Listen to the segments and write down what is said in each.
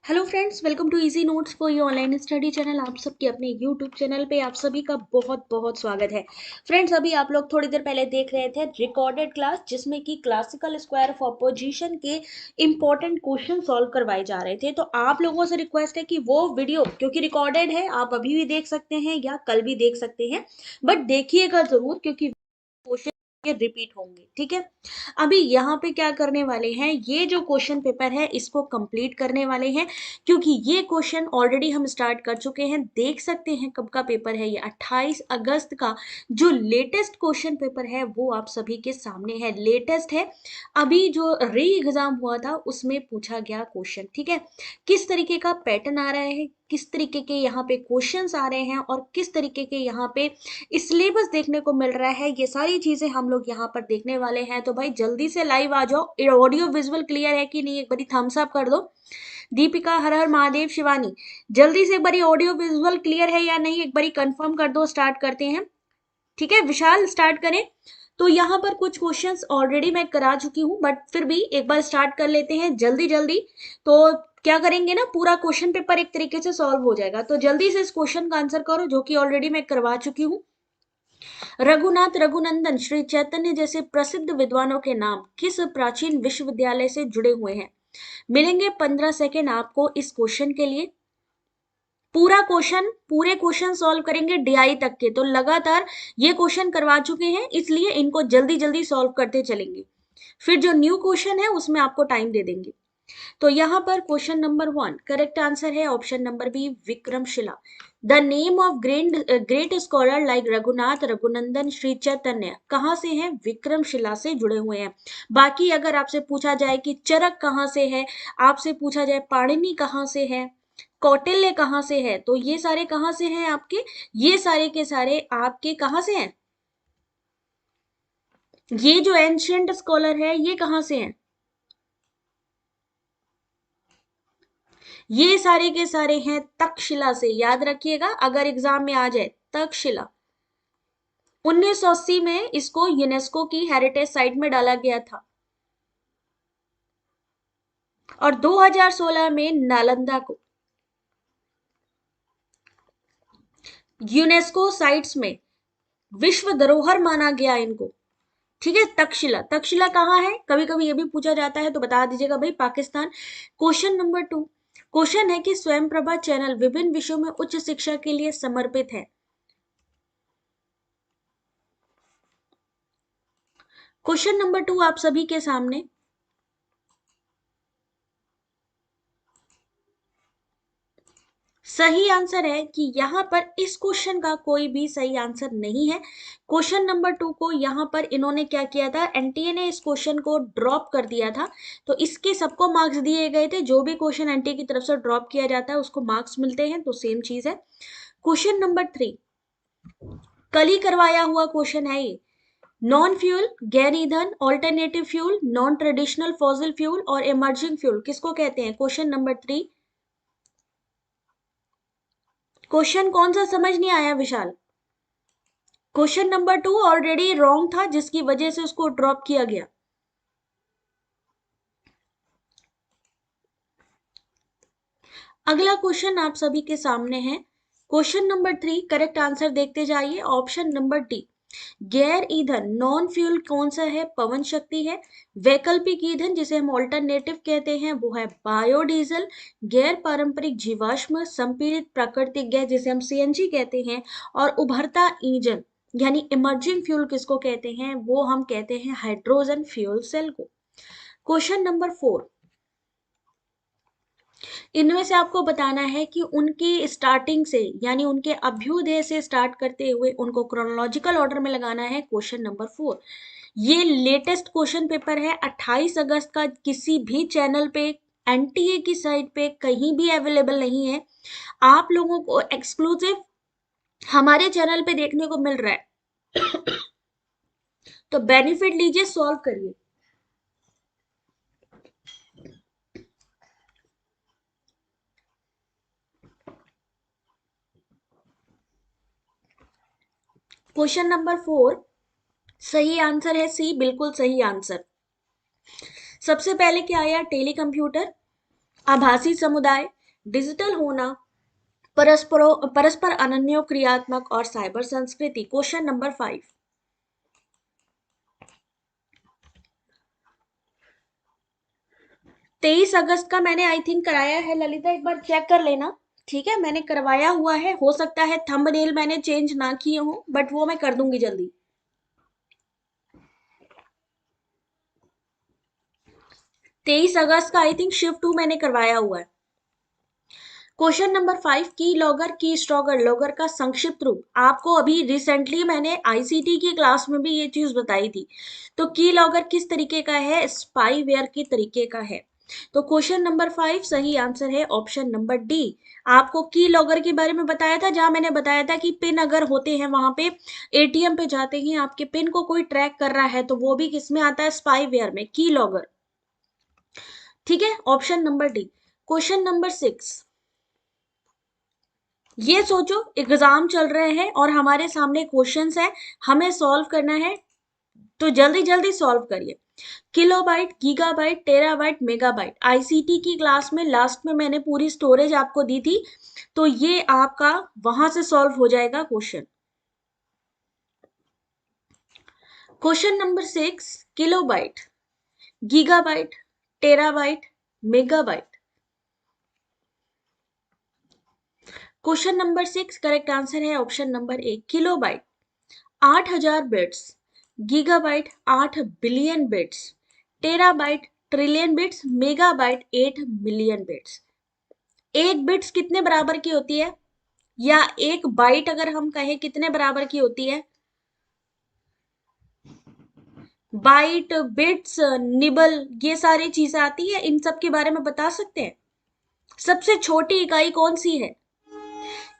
Hello friends, welcome to easy notes for your online study channel. आप सबके अपने YouTube channel पे आप सभी का बहुत बहुत स्वागत है। फ्रेंड्स, अभी आप लोग थोड़ी देर पहले देख रहे थे रिकॉर्डेड क्लास, जिसमें कि क्लासिकल स्क्वायर ऑफ अपोजिशन के इंपॉर्टेंट क्वेश्चन सॉल्व करवाए जा रहे थे। तो आप लोगों से रिक्वेस्ट है कि वो वीडियो, क्योंकि रिकॉर्डेड है, आप अभी भी देख सकते हैं या कल भी देख सकते हैं, बट देखिएगा जरूर, क्योंकि क्वेश्चन रिपीट होंगे। ठीक है, अभी यहाँ पे क्या करने वाले हैं, ये जो क्वेश्चन पेपर है इसको कंप्लीट करने वाले हैं, क्योंकि ये क्वेश्चन ऑलरेडी हम स्टार्ट कर चुके हैं। देख सकते हैं कब का पेपर है, ये 28 अगस्त का जो लेटेस्ट क्वेश्चन पेपर है वो आप सभी के सामने है। लेटेस्ट है, अभी जो री एग्जाम हुआ था उसमें पूछा गया क्वेश्चन। ठीक है, किस तरीके का पैटर्न आ रहा है, किस तरीके के यहाँ पे क्वेश्चंस आ रहे हैं और किस तरीके के यहाँ पे सिलेबस देखने को मिल रहा है, ये सारी चीजें हम लोग यहाँ पर देखने वाले हैं। तो भाई जल्दी से लाइव आ जाओ। ऑडियो विजुअल क्लियर है कि नहीं, एक बारी थम्स अप कर दो। दीपिका, हर हर महादेव, शिवानी, जल्दी से एक बारी ऑडियो विजुअल क्लियर है या नहीं, एक बारी कंफर्म कर दो। स्टार्ट करते हैं। ठीक है विशाल, स्टार्ट करें। तो यहाँ पर कुछ क्वेश्चंस ऑलरेडी मैं करा चुकी हूँ, बट फिर भी एक बार स्टार्ट कर लेते हैं जल्दी जल्दी। तो क्या करेंगे ना, पूरा क्वेश्चन पेपर एक तरीके से सॉल्व हो जाएगा। तो जल्दी से इस क्वेश्चन का आंसर करो, जो कि ऑलरेडी मैं करवा चुकी हूँ। रघुनाथ, रघुनंदन, श्री चैतन्य जैसे प्रसिद्ध विद्वानों के नाम किस प्राचीन विश्वविद्यालय से जुड़े हुए हैं? मिलेंगे 15 सेकेंड आपको इस क्वेश्चन के लिए। पूरा क्वेश्चन, पूरे क्वेश्चन सॉल्व करेंगे डीआई तक के। तो लगातार ये क्वेश्चन करवा चुके हैं, इसलिए इनको जल्दी जल्दी सॉल्व करते चलेंगे। फिर जो न्यू क्वेश्चन है उसमें आपको टाइम दे देंगे। तो यहाँ पर क्वेश्चन नंबर 1 करेक्ट आंसर है option number B, Vikramshila. The name of great scholar like Raghunath, Raghunandan, Shri Chaitanya कहाँ से हैं? विक्रमशिला से जुड़े हुए हैं। बाकी अगर आपसे पूछा जाए कि चरक कहाँ से है, आपसे पूछा जाए पाणिनि कहाँ से है, कौटिल्य कहाँ से है, तो ये सारे कहाँ से हैं आपके? ये सारे के सारे आपके कहाँ से हैं? ये जो एंशियंट स्कॉलर है ये कहाँ से हैं? ये सारे के सारे हैं तक्षशिला से। याद रखिएगा अगर एग्जाम में आ जाए, तक्षशिला। 1980 में इसको यूनेस्को की हेरिटेज साइट में डाला गया था, और 2016 में नालंदा को यूनेस्को साइट्स में विश्व धरोहर माना गया इनको। ठीक है, तक्षशिला, तक्षशिला कहाँ है, कभी कभी ये भी पूछा जाता है, तो बता दीजिएगा भाई, पाकिस्तान। क्वेश्चन नंबर 2 क्वेश्चन है कि स्वयं प्रभा चैनल विभिन्न विषयों में उच्च शिक्षा के लिए समर्पित है। क्वेश्चन नंबर 2 आप सभी के सामने। सही आंसर है कि यहाँ पर इस क्वेश्चन का कोई भी सही आंसर नहीं है। क्वेश्चन नंबर 2 को यहाँ पर इन्होंने क्या किया था, एनटीए ने इस क्वेश्चन को ड्रॉप कर दिया था। तो इसके सबको मार्क्स दिए गए थे। जो भी क्वेश्चन एनटीए की तरफ से ड्रॉप किया जाता है उसको मार्क्स मिलते हैं, तो सेम चीज है। क्वेश्चन नंबर 3 कल ही करवाया हुआ क्वेश्चन है ये। नॉन फ्यूल, गैर ईंधन, alternative fuel, non traditional fossil fuel और इमर्जिंग फ्यूल किसको कहते हैं? Question number 3। क्वेश्चन कौन सा समझ नहीं आया विशाल? क्वेश्चन नंबर 2 ऑलरेडी रॉन्ग था, जिसकी वजह से उसको ड्रॉप किया गया। अगला क्वेश्चन आप सभी के सामने है। क्वेश्चन नंबर 3 करेक्ट आंसर देखते जाइए, ऑप्शन नंबर डी। गैर ईंधन नॉन फ्यूल कौन सा है? पवन शक्ति है। वैकल्पिक ईंधन जिसे हम ऑल्टरनेटिव कहते हैं वो है बायोडीजल। गैर पारंपरिक जीवाश्म संपीड़ित प्राकृतिक गैस जिसे हम सीएनजी कहते हैं। और उभरता ईंधन यानी इमर्जिंग फ्यूल किसको कहते हैं? वो हम कहते हैं हाइड्रोजन फ्यूल सेल को। क्वेश्चन नंबर 4 इनमें से आपको बताना है कि उनकी स्टार्टिंग से यानी उनके अभ्युदय से स्टार्ट करते हुए उनको क्रोनोलॉजिकल ऑर्डर में लगाना है। क्वेश्चन नंबर 4 ये लेटेस्ट क्वेश्चन पेपर है, 28 अगस्त का, किसी भी चैनल पे, एनटीए की साइट पे कहीं भी अवेलेबल नहीं है। आप लोगों को एक्सक्लूसिव हमारे चैनल पे देखने को मिल रहा है। तो बेनिफिट लीजिए, सॉल्व करिए। क्वेश्चन नंबर 4 सही आंसर है सी, बिल्कुल सही आंसर। सबसे पहले क्या आया? टेली कंप्यूटर, आभासी समुदाय, डिजिटल होना, परस्पर अनन्य क्रियात्मक और साइबर संस्कृति। Question number 5। 23 अगस्त का मैंने आई थिंक कराया है ललिता, एक बार चेक कर लेना। ठीक है, मैंने करवाया हुआ है, हो सकता है थंबनेल मैंने चेंज ना किए हो, बट वो मैं कर दूंगी जल्दी। 23 अगस्त का आई थिंक शिफ्ट 2 मैंने करवाया हुआ है। क्वेश्चन नंबर 5, की लॉगर की स्ट्रॉगर, लॉगर का संक्षिप्त रूप। आपको अभी रिसेंटली मैंने आईसीटी की क्लास में भी ये चीज बताई थी। तो की लॉगर किस तरीके का है? स्पाईवेयर के तरीके का है। तो क्वेश्चन नंबर 5 सही आंसर है ऑप्शन नंबर डी। आपको की लॉगर के बारे में बताया था, जहां मैंने बताया था कि पिन अगर होते हैं वहां पे, एटीएम पे जाते ही आपके पिन को कोई ट्रैक कर रहा है, तो वो भी किसमें आता है? स्पाईवेयर में, की लॉगर। ठीक है, option number D. Question number 6, ये सोचो एग्जाम चल रहे हैं और हमारे सामने क्वेश्चंस है, हमें सॉल्व करना है, तो जल्दी जल्दी सॉल्व करिए। Kilobyte, gigabyte, terabyte, megabyte. ICT की क्लास में लास्ट में मैंने पूरी स्टोरेज आपको दी थी, तो ये आपका वहां से सॉल्व हो जाएगा question. Question number 6, kilobyte, gigabyte, terabyte, megabyte. Question number 6 correct answer है option number A, kilobyte 8,000 bits, gigabyte 8 billion bits, terabyte trillion bits, megabyte 8 million bits. एक बिट्स कितने बराबर की होती है, या एक बाइट अगर हम कहें कितने बराबर की होती है? बाइट, बिट्स, निबल, ये सारी चीजें आती है, इन सब के बारे में बता सकते हैं? सबसे छोटी इकाई कौन सी है?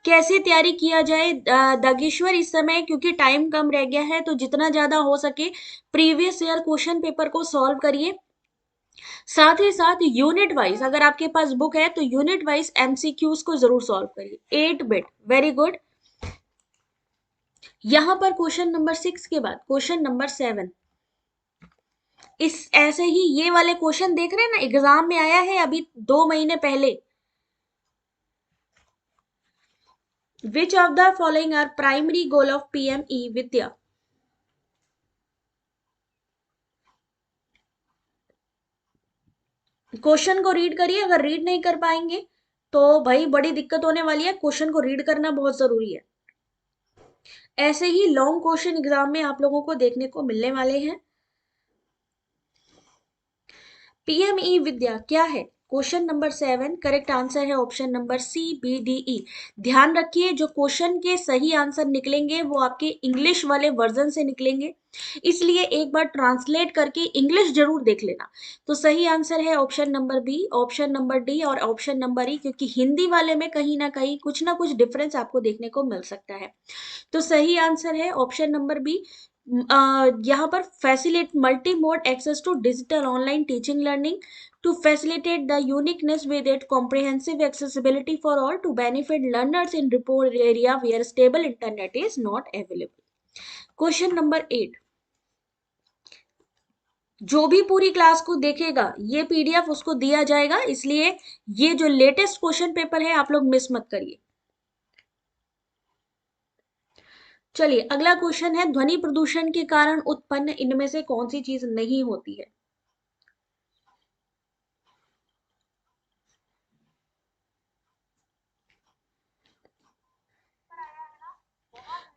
कैसे तैयारी किया जाए? दागेश्वर इस समय क्योंकि टाइम कम रह गया है, तो जितना ज्यादा हो सके प्रीवियस ईयर क्वेश्चन पेपर को सॉल्व करिए। साथ ही साथ यूनिट वाइज अगर आपके पास बुक है तो यूनिट वाइज एमसीक्यूज को जरूर सॉल्व करिए। 8 बिट, वेरी गुड। यहां पर क्वेश्चन नंबर 6 के बाद क्वेश्चन नंबर 7, इस ऐसे ही ये वाले क्वेश्चन देख रहे हैं ना, एग्जाम में आया है अभी 2 महीने पहले। Which of the following are primary goal of PM e Vidya? Question को रीड करिए, अगर रीड नहीं कर पाएंगे तो भाई बड़ी दिक्कत होने वाली है, क्वेश्चन को रीड करना बहुत जरूरी है। ऐसे ही लॉन्ग क्वेश्चन एग्जाम में आप लोगों को देखने को मिलने वाले हैं। पीएमई विद्या क्या है? क्वेश्चन नंबर 7 करेक्ट आंसर है option number C, B, D, E. ध्यान रखिए, जो क्वेश्चन के सही आंसर निकलेंगे वो आपके इंग्लिश वाले वर्जन से निकलेंगे, इसलिए एक बार ट्रांसलेट करके इंग्लिश जरूर देख लेना। तो सही आंसर है option number B, option number D और ऑप्शन नंबर ई, क्योंकि हिंदी वाले में कहीं ना कुछ डिफरेंस आपको देखने को मिल सकता है। तो सही आंसर है ऑप्शन नंबर बी। यहाँ पर facilitate multi mode access to digital online teaching learning to facilitate the uniqueness with it comprehensive accessibility for all to benefit learners in report area where stable internet is not available. Question number 8, जो भी पूरी class को देखेगा ये PDF उसको दिया जाएगा, इसलिए ये जो लेटेस्ट क्वेश्चन पेपर है आप लोग मिस मत करिए। चलिए अगला क्वेश्चन है, ध्वनि प्रदूषण के कारण उत्पन्न इनमें से कौन सी चीज नहीं होती है?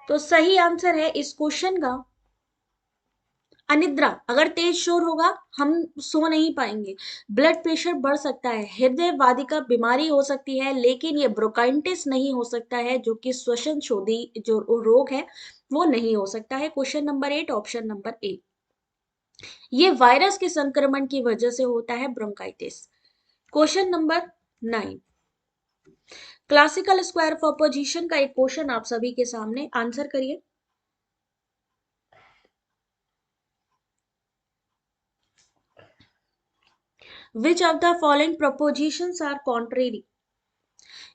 तो सही आंसर है इस क्वेश्चन का अनिद्रा। अगर तेज शोर होगा हम सो नहीं पाएंगे, ब्लड प्रेशर बढ़ सकता है, हृदय वादिका बीमारी हो सकती है, लेकिन ये ब्रोंकाइटिस नहीं हो सकता है, जो कि श्वसन शोधी जो रोग है वो नहीं हो सकता है। Question number 8 option number A, ये वायरस के संक्रमण की वजह से होता है bronchitis. Question number 9, classical square proposition का एक क्वेश्चन आप सभी के सामने, आंसर करिए। Which of the following propositions are contrary?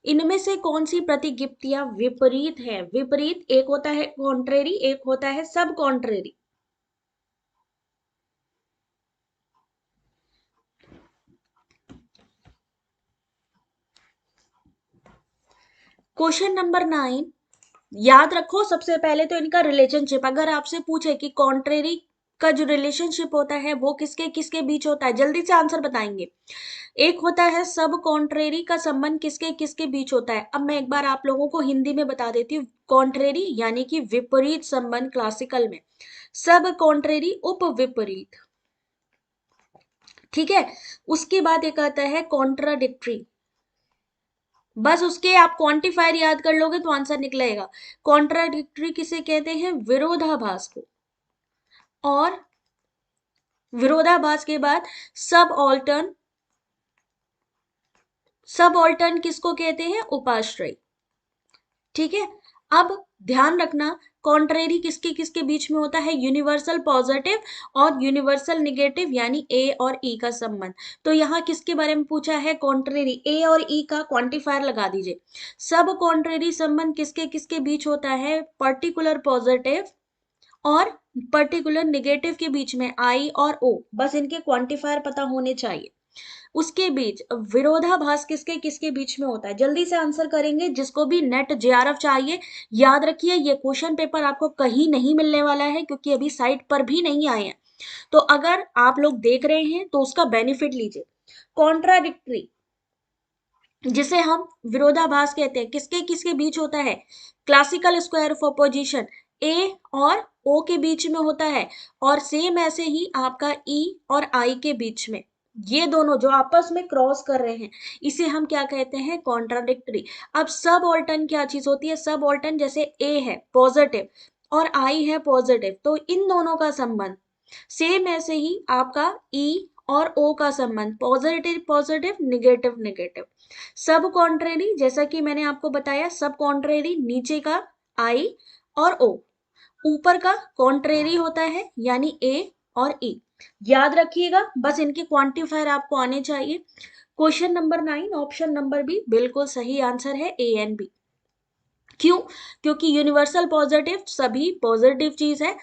इनमें से कौन सी प्रतिगिप्तियां विपरीत है? विपरीत एक होता है कॉन्ट्रेरी, एक होता है सब कॉन्ट्रेरी। क्वेश्चन नंबर 9, याद रखो सबसे पहले तो इनका रिलेशनशिप। अगर आपसे पूछे कि कॉन्ट्रेरी का जो रिलेशनशिप होता है वो किसके किसके बीच होता है, जल्दी से आंसर बताएंगे। एक होता है सब कॉन्ट्रेरी का संबंध किसके किसके बीच होता है। अब मैं एक बार आप लोगों को हिंदी में बता देती हूँ। कॉन्ट्रेरी यानी कि विपरीत संबंध क्लासिकल में, सब कॉन्ट्रेरी उप विपरीत, ठीक है। उसके बाद एक आता है कॉन्ट्राडिक्टरी, बस उसके आप क्वांटिफायर याद कर लोगे तो आंसर निकलेगा। कॉन्ट्राडिक्टरी किसे कहते हैं, विरोधाभास को। और विरोधाभास के बाद सब ऑल्टर्न, सब ऑल्टर्न किसको कहते हैं, उपाश्रय, ठीक है। अब ध्यान रखना कॉन्ट्रेरी किसके किसके बीच में होता है, यूनिवर्सल पॉजिटिव और यूनिवर्सल निगेटिव यानी ए और ई का संबंध। तो यहाँ किसके बारे में पूछा है, कॉन्ट्रेरी, ए और ई का क्वांटिफायर लगा दीजिए। सब कॉन्ट्रेरी संबंध किसके किसके बीच होता है, पर्टिकुलर पॉजिटिव और पर्टिकुलर निगेटिव के बीच में, आई और ओ, बस इनके क्वांटिफायर पता होने चाहिए। उसके बीच विरोधाभास किसके किसके बीच में होता है, जल्दी से आंसर करेंगे। जिसको भी नेट जेआरएफ चाहिए, याद रखिए ये क्वेश्चन पेपर आपको कहीं नहीं मिलने वाला है क्योंकि अभी साइट पर भी नहीं आए हैं। तो अगर आप लोग देख रहे हैं तो उसका बेनिफिट लीजिए। कॉन्ट्राडिक्टरी जिसे हम विरोधाभास कहते हैं, किसके किसके बीच होता है, क्लासिकल स्क्वायर ऑफ अपोजिशन ए और ओ के बीच में होता है। और सेम ऐसे ही आपका ई और आई के बीच में, ये दोनों जो आपस में क्रॉस कर रहे हैं इसे हम क्या कहते हैं, कॉन्ट्राडिक्टरी। अब सब ऑल्टर्न क्या चीज होती है, सब ऑल्टर्न जैसे ए है पॉजिटिव और आई है पॉजिटिव, तो इन दोनों का संबंध सेम ऐसे ही आपका ई और ओ का संबंध पॉजिटिव पॉजिटिव निगेटिव निगेटिव। सब कॉन्ट्रेरी जैसा कि मैंने आपको बताया, सब कॉन्ट्रेरी नीचे का आई और ओ, ऊपर का कॉन्ट्रेरी होता है यानी ए और ई। याद रखिएगा, बस इनके क्वांटिफायर आपको आने चाहिए। Question number 9 option number B बिल्कुल सही आंसर है, ए एंड बी। क्यों, क्योंकि यूनिवर्सल पॉजिटिव सभी पॉजिटिव चीज है,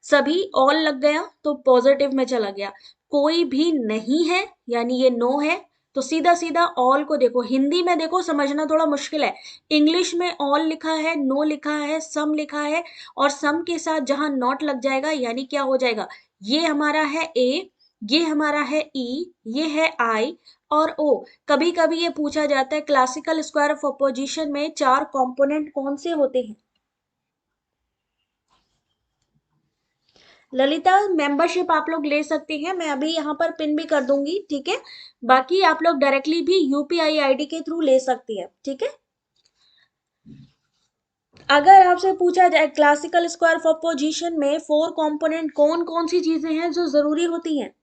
सभी ऑल लग गया तो पॉजिटिव में चला गया, कोई भी नहीं है यानी ये नो है। तो सीधा सीधा ऑल को देखो, हिंदी में देखो समझना थोड़ा मुश्किल है, इंग्लिश में ऑल लिखा है, नो लिखा है, सम लिखा है, और सम के साथ जहां नॉट लग जाएगा यानी क्या हो जाएगा, ये हमारा है ए, ये हमारा है ई, ये है आई और ओ। कभी कभी ये पूछा जाता है क्लासिकल स्क्वायर ऑफ अपोजिशन में चार कंपोनेंट कौन से होते हैं। ललिता मेंबरशिप आप लोग ले सकते हैं, मैं अभी यहाँ पर पिन भी कर दूंगी, ठीक है। बाकी आप लोग डायरेक्टली भी यूपीआई आईडी के थ्रू ले सकती है, ठीक है। अगर आपसे पूछा जाए क्लासिकल स्क्वायर ऑफ अपोजिशन में फोर कंपोनेंट कौन कौन सी चीजें हैं जो जरूरी होती हैं,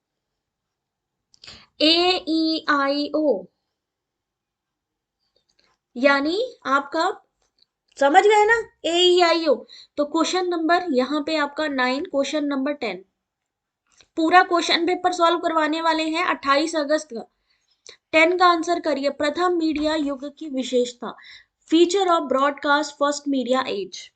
ए ई आई ओ, यानी आपका समझ गए ना, ए ई आई ओ। तो क्वेश्चन नंबर यहाँ पे आपका 9, क्वेश्चन नंबर 10, पूरा क्वेश्चन पेपर सॉल्व करवाने वाले हैं 28 अगस्त का। 10 का आंसर करिए, प्रथम मीडिया युग की विशेषता, feature of broadcast first media age.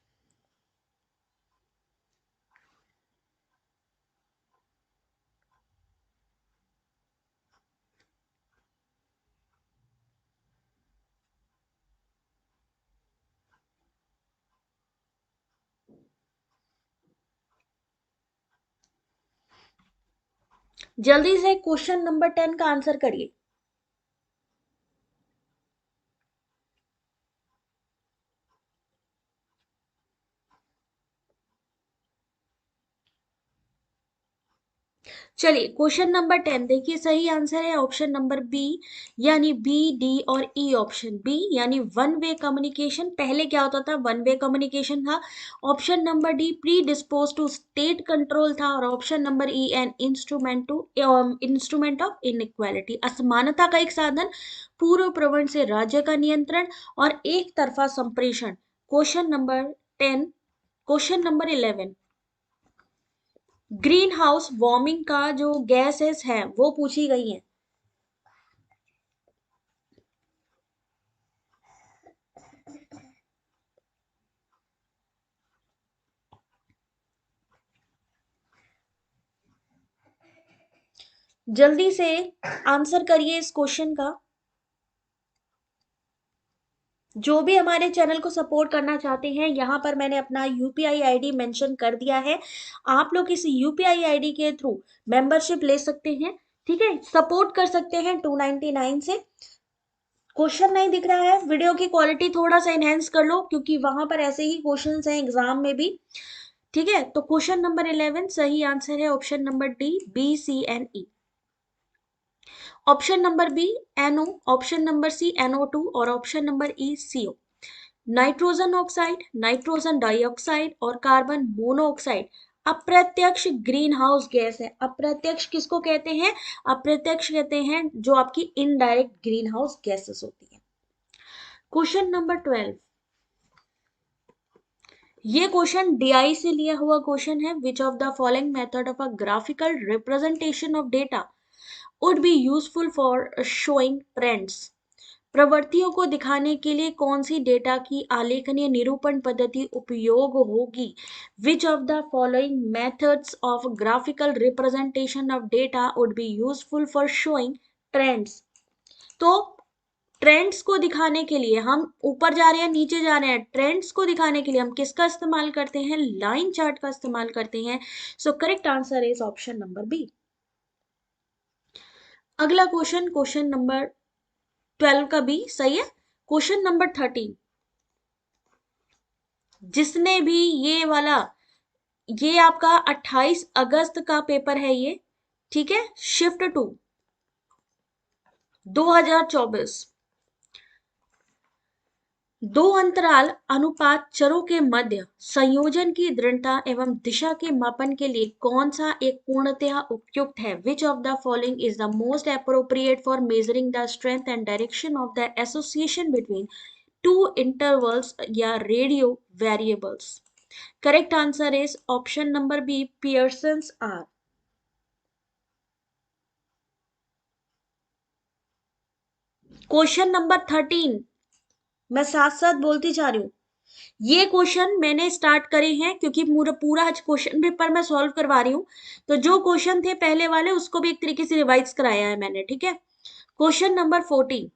जल्दी से क्वेश्चन नंबर 10 का आंसर करिए। चलिए क्वेश्चन नंबर 10 देखिए, सही आंसर है ऑप्शन नंबर बी, यानी बी डी और ई। ऑप्शन बी यानी वन वे कम्युनिकेशन, पहले क्या होता था, वन वे कम्युनिकेशन था। Option number D predispose to state control था, और option number E an instrument to instrument of inequality, असमानता का एक साधन, पूर्व प्रवण से राज्य का नियंत्रण और एक तरफा संप्रेषण। Question number 10, question number 11, green house warming का जो गैसेस है वो पूछी गई है। जल्दी से आंसर करिए इस क्वेश्चन का। जो भी हमारे चैनल को सपोर्ट करना चाहते हैं, यहाँ पर मैंने अपना यूपीआई आईडी मेंशन कर दिया है। आप लोग इस यूपीआई आईडी के थ्रू मेंबरशिप ले सकते हैं, ठीक है, सपोर्ट कर सकते हैं 299 से। क्वेश्चन नहीं दिख रहा है, वीडियो की क्वालिटी थोड़ा सा इनहेंस कर लो, क्योंकि वहां पर ऐसे ही क्वेश्चंस हैं एग्जाम में भी, ठीक है। तो क्वेश्चन नंबर 11 सही आंसर है option number D, BCNE। Option number B NO, option number C NO2 और option number E CO। Nitrogen oxide, nitrogen dioxide और कार्बन मोनोऑक्साइड अप्रत्यक्ष ग्रीन हाउस गैस है। अप्रत्यक्ष किसको कहते हैं? अप्रत्यक्ष कहते हैं जो आपकी इनडायरेक्ट ग्रीन हाउस गैसेस होती है। क्वेश्चन नंबर 12, ये क्वेश्चन DI से लिया हुआ क्वेश्चन है। Which of the following method of a graphical representation of data would be useful for showing trends. प्रवृत्तियों को दिखाने के लिए कौन सी डेटा की आलेखनीय निरूपण पद्धति उपयोग होगी? विच of the following methods of graphical representation of data would be useful for showing trends. तो ट्रेंड्स को दिखाने के लिए हम ऊपर जा रहे हैं नीचे जा रहे हैं, ट्रेंड्स को दिखाने के लिए हम किसका इस्तेमाल करते हैं? लाइन चार्ट का इस्तेमाल करते हैं। So correct answer is option number B. अगला क्वेश्चन, क्वेश्चन नंबर 12 का भी सही है। क्वेश्चन नंबर 13, जिसने भी ये वाला, ये आपका 28 अगस्त का पेपर है ये, ठीक है, शिफ्ट टू 2024। दो अंतराल अनुपात चरों के मध्य संयोजन की दृढ़ता एवं दिशा के मापन के लिए कौन सा एक पूर्णतया उपयुक्त है? Which of the following is the most appropriate for measuring the strength and direction of the association between two intervals या radio variables? Correct answer is option number B, Pearson's R. Question number 13, मैं साथ साथ बोलती जा रही हूँ। ये question मैंने स्टार्ट करे हैं क्योंकि पूरा पूरा आज क्वेश्चन पेपर मैं सॉल्व करवा रही हूँ, तो जो क्वेश्चन थे पहले वाले उसको भी एक तरीके से रिवाइज कराया है मैंने, ठीक है। क्वेश्चन नंबर 14,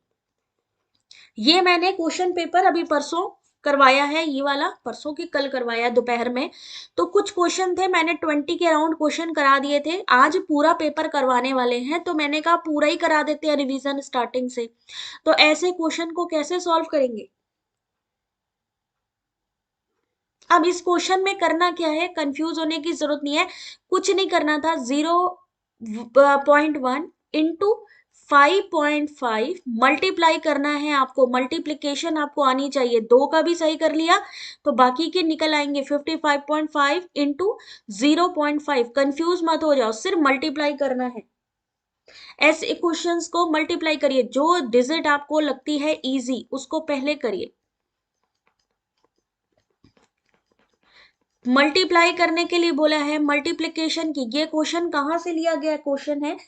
ये मैंने क्वेश्चन पेपर अभी परसों करवाया है, ये वाला परसों की कल करवाया दोपहर में। तो कुछ क्वेश्चन थे, मैंने 20 के अराउंड क्वेश्चन करा दिए थे। आज पूरा पेपर करवाने वाले हैं तो मैंने कहा पूरा ही करा देते हैं रिवीजन स्टार्टिंग से। तो ऐसे क्वेश्चन को कैसे सॉल्व करेंगे? अब इस क्वेश्चन में करना क्या है, कंफ्यूज होने की जरूरत नहीं है, कुछ नहीं करना था। 0.1 इंटू 5.5 मल्टीप्लाई करना है आपको, मल्टीप्लीकेशन आपको आनी चाहिए। दो का भी सही कर लिया तो बाकी के निकल आएंगे। 55.5 इंटू 0.5, कंफ्यूज मत हो जाओ, सिर्फ मल्टीप्लाई करना है। ऐसे क्वेश्चंस को मल्टीप्लाई करिए, जो डिजिट आपको लगती है इजी उसको पहले करिए। मल्टीप्लाई करने के लिए बोला है, मल्टीप्लिकेशन की। ये क्वेश्चन कहां से लिया गया क्वेश्चन है,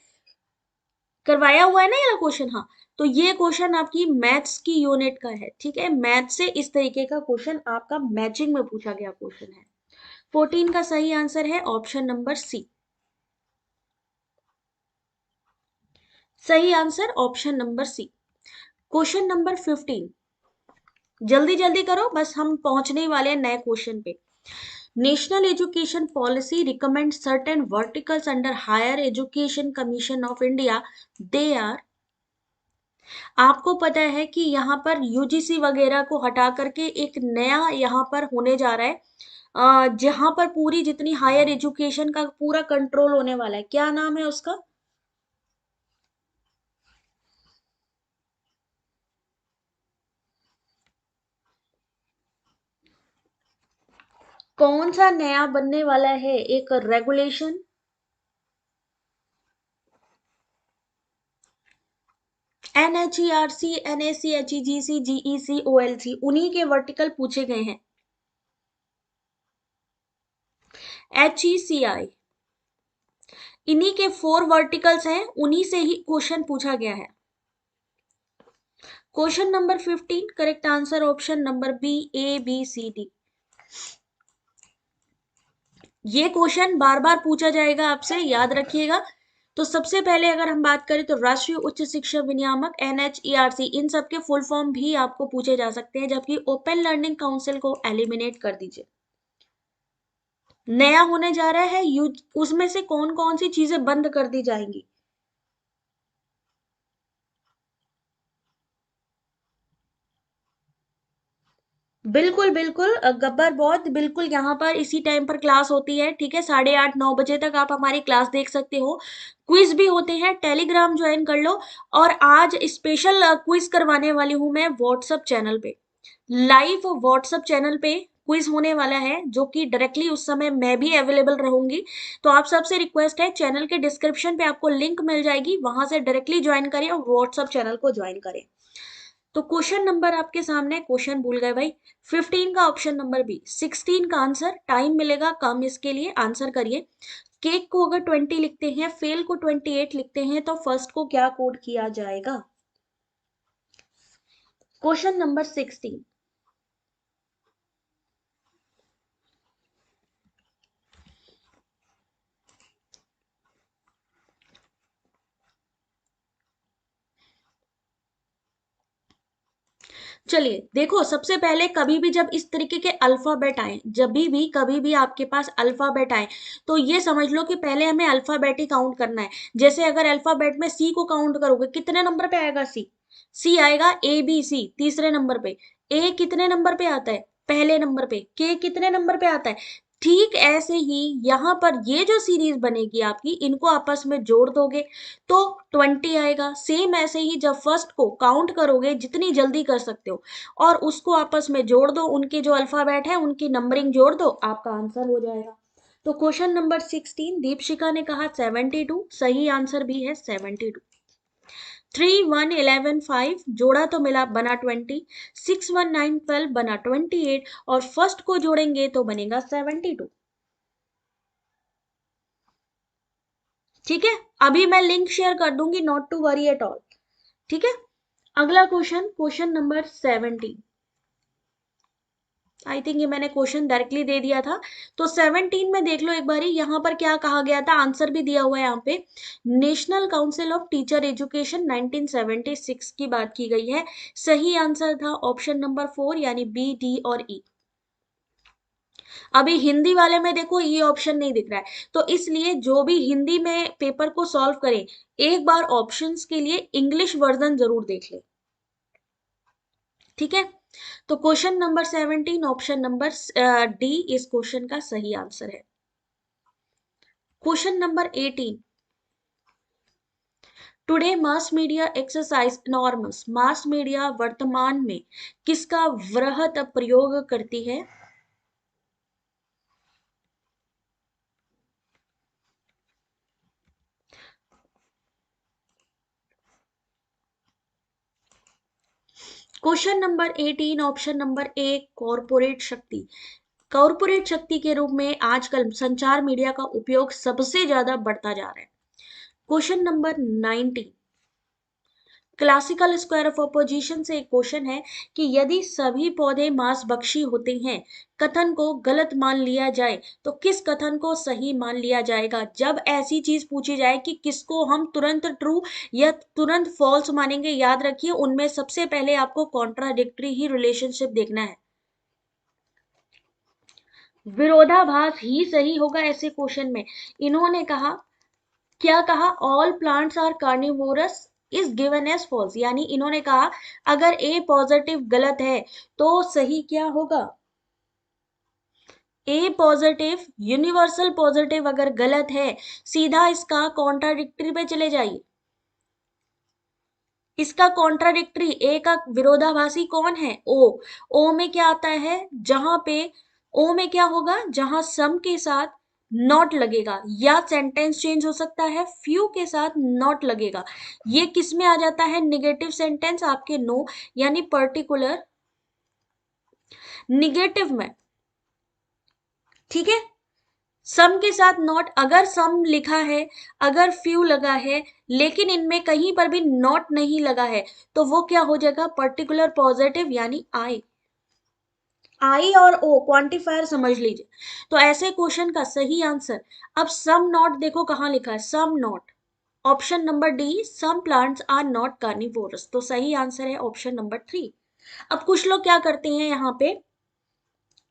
करवाया हुआ है ना ये क्वेश्चन, हाँ। तो ये क्वेश्चन आपकी मैथ्स की यूनिट का है, ठीक है। मैथ्स से इस तरीके का क्वेश्चन आपका मैचिंग में पूछा गया क्वेश्चन है। 14 का सही आंसर है ऑप्शन नंबर सी। सही answer option number C. Question number 15, जल्दी जल्दी करो, बस हम पहुंचने ही वाले हैं नए क्वेश्चन पे। National education policy recommend certain verticals under higher education commission of India. They are, आपको पता है कि यहाँ पर यूजीसी वगैरह को हटा करके एक नया यहाँ पर होने जा रहा है, जहां पर पूरी जितनी हायर एजुकेशन का पूरा कंट्रोल होने वाला है। क्या नाम है उसका? कौन सा नया बनने वाला है एक regulation? NHERC, NAC, HEGC, GEC, OLC, उन्हीं के वर्टिकल पूछे गए हैं। HECI, इन्हीं के 4 वर्टिकल्स हैं, उन्हीं से ही क्वेश्चन पूछा गया है। Question number 15, correct answer option number B, ABCD। ये क्वेश्चन बार बार पूछा जाएगा आपसे, याद रखिएगा। तो सबसे पहले अगर हम बात करें तो राष्ट्रीय उच्च शिक्षा विनियामक NHERC, इन सब के फुल फॉर्म भी आपको पूछे जा सकते हैं, जबकि ओपन लर्निंग काउंसिल को एलिमिनेट कर दीजिए। नया होने जा रहा है उसमें से कौन कौन सी चीजें बंद कर दी जाएंगी? बिल्कुल बिल्कुल गब्बर बहुत बिल्कुल, यहाँ पर इसी टाइम पर क्लास होती है, ठीक है, 8:30-9 बजे तक आप हमारी क्लास देख सकते हो। क्विज भी होते हैं, टेलीग्राम ज्वाइन कर लो। और आज स्पेशल क्विज करवाने वाली हूँ मैं व्हाट्सएप चैनल पे, लाइव व्हाट्सएप चैनल पे क्विज होने वाला है, जो कि डायरेक्टली उस समय मैं भी अवेलेबल रहूंगी। तो आप सबसे रिक्वेस्ट है, चैनल के डिस्क्रिप्शन पे आपको लिंक मिल जाएगी, वहां से डायरेक्टली ज्वाइन करें और व्हाट्सएप चैनल को ज्वाइन करें। तो क्वेश्चन नंबर आपके सामने, क्वेश्चन भूल गए भाई, 15 का ऑप्शन नंबर बी, 16 का आंसर, टाइम मिलेगा कम इसके लिए, आंसर करिए। केक को अगर 20 लिखते हैं, फेल को 28 लिखते हैं, तो फर्स्ट को क्या कोड किया जाएगा? Question number 16। चलिए देखो, सबसे पहले कभी भी जब इस तरीके के अल्फाबेट आए, जब भी कभी भी आपके पास अल्फाबेट आए, तो ये समझ लो कि पहले हमें अल्फाबेट ही काउंट करना है। जैसे अगर अल्फाबेट में सी को काउंट करोगे, कितने नंबर पे आएगा सी? सी आएगा ABC तीसरे नंबर पे। ए कितने नंबर पे आता है? पहले नंबर पे। के कितने नंबर पे आता है? ठीक ऐसे ही यहाँ पर ये जो सीरीज बनेगी आपकी, इनको आपस में जोड़ दोगे तो 20 आएगा। सेम ऐसे ही जब फर्स्ट को काउंट करोगे, जितनी जल्दी कर सकते हो, और उसको आपस में जोड़ दो, उनके जो अल्फाबेट है उनकी नंबरिंग जोड़ दो, आपका आंसर हो जाएगा। तो क्वेश्चन नंबर 16, दीपशिका ने कहा 72, सही आंसर भी है 72। 3 1 11 5 जोड़ा तो मिला, बना 20। 6 1 9 12 बना 28, और फर्स्ट को जोड़ेंगे तो बनेगा 72। ठीक है, अभी मैं लिंक शेयर कर दूंगी, not to worry at all. ठीक है, अगला question, question number 17। I think ये मैंने क्वेश्चन डायरेक्टली दे दिया था। तो 17 में देख लो एक बारी, यहाँ पर क्या कहा गया था, आंसर भी दिया हुआ है यहाँ पे। National council of teacher education 1976 की बात की गई है। सही आंसर था ऑप्शन नंबर 4, यानी बी, डी और ई। अभी हिंदी वाले में देखो ये ऑप्शन नहीं दिख रहा है, तो इसलिए जो भी हिंदी में पेपर को सॉल्व करें, एक बार ऑप्शंस के लिए इंग्लिश वर्जन जरूर देख ले। ठीक है, तो question number 17, option number D इस क्वेश्चन का सही आंसर है। Question number 18। Today mass media exercise norms, mass media वर्तमान में किसका वृहत प्रयोग करती है? क्वेश्चन नंबर 18, ऑप्शन नंबर ए, कॉरपोरेट शक्ति। कॉरपोरेट शक्ति के रूप में आजकल संचार मीडिया का उपयोग सबसे ज्यादा बढ़ता जा रहा है। Question number 19, classical square of opposition से एक क्वेश्चन है कि यदि सभी पौधे मांसभक्षी होते हैं, कथन को गलत मान लिया जाए तो किस कथन को सही मान लिया जाएगा? जब ऐसी चीज पूछी जाए कि किसको हम तुरंत ट्रू या तुरंत फॉल्स मानेंगे, याद रखिए उनमें सबसे पहले आपको कॉन्ट्राडिक्टरी ही रिलेशनशिप देखना है। विरोधाभास ही सही होगा ऐसे क्वेश्चन में। इन्होंने कहा, क्या कहा, all plants are carnivorous is given as false, यानी इन्होंने कहा अगर ए पॉजिटिव गलत है तो सही क्या होगा? ए पॉजिटिव, यूनिवर्सल पॉजिटिव अगर गलत है, सीधा इसका कॉन्ट्राडिक्टरी पे चले जाइए। इसका कॉन्ट्राडिक्टरी, ए का विरोधाभासी कौन है? ओ। ओ में क्या आता है, जहां पे ओ में क्या होगा, जहां सम के साथ नॉट लगेगा, या सेंटेंस चेंज हो सकता है, फ्यू के साथ नॉट लगेगा। ये किस में आ जाता है? निगेटिव सेंटेंस आपके नो, यानी पर्टिकुलर निगेटिव में। ठीक है, सम के साथ नॉट, अगर सम लिखा है, अगर फ्यू लगा है, लेकिन इनमें कहीं पर भी नॉट नहीं लगा है, तो वो क्या हो जाएगा? पर्टिकुलर पॉजिटिव, यानी आई। आई और ओ क्वांटिफायर समझ लीजिए। तो ऐसे क्वेश्चन का सही आंसर, अब सम नॉट देखो कहां लिखा है, some not, option number D, some plants are not carnivorous. तो सही आंसर है ऑप्शन नंबर 3। अब कुछ लोग क्या करते हैं यहाँ पे,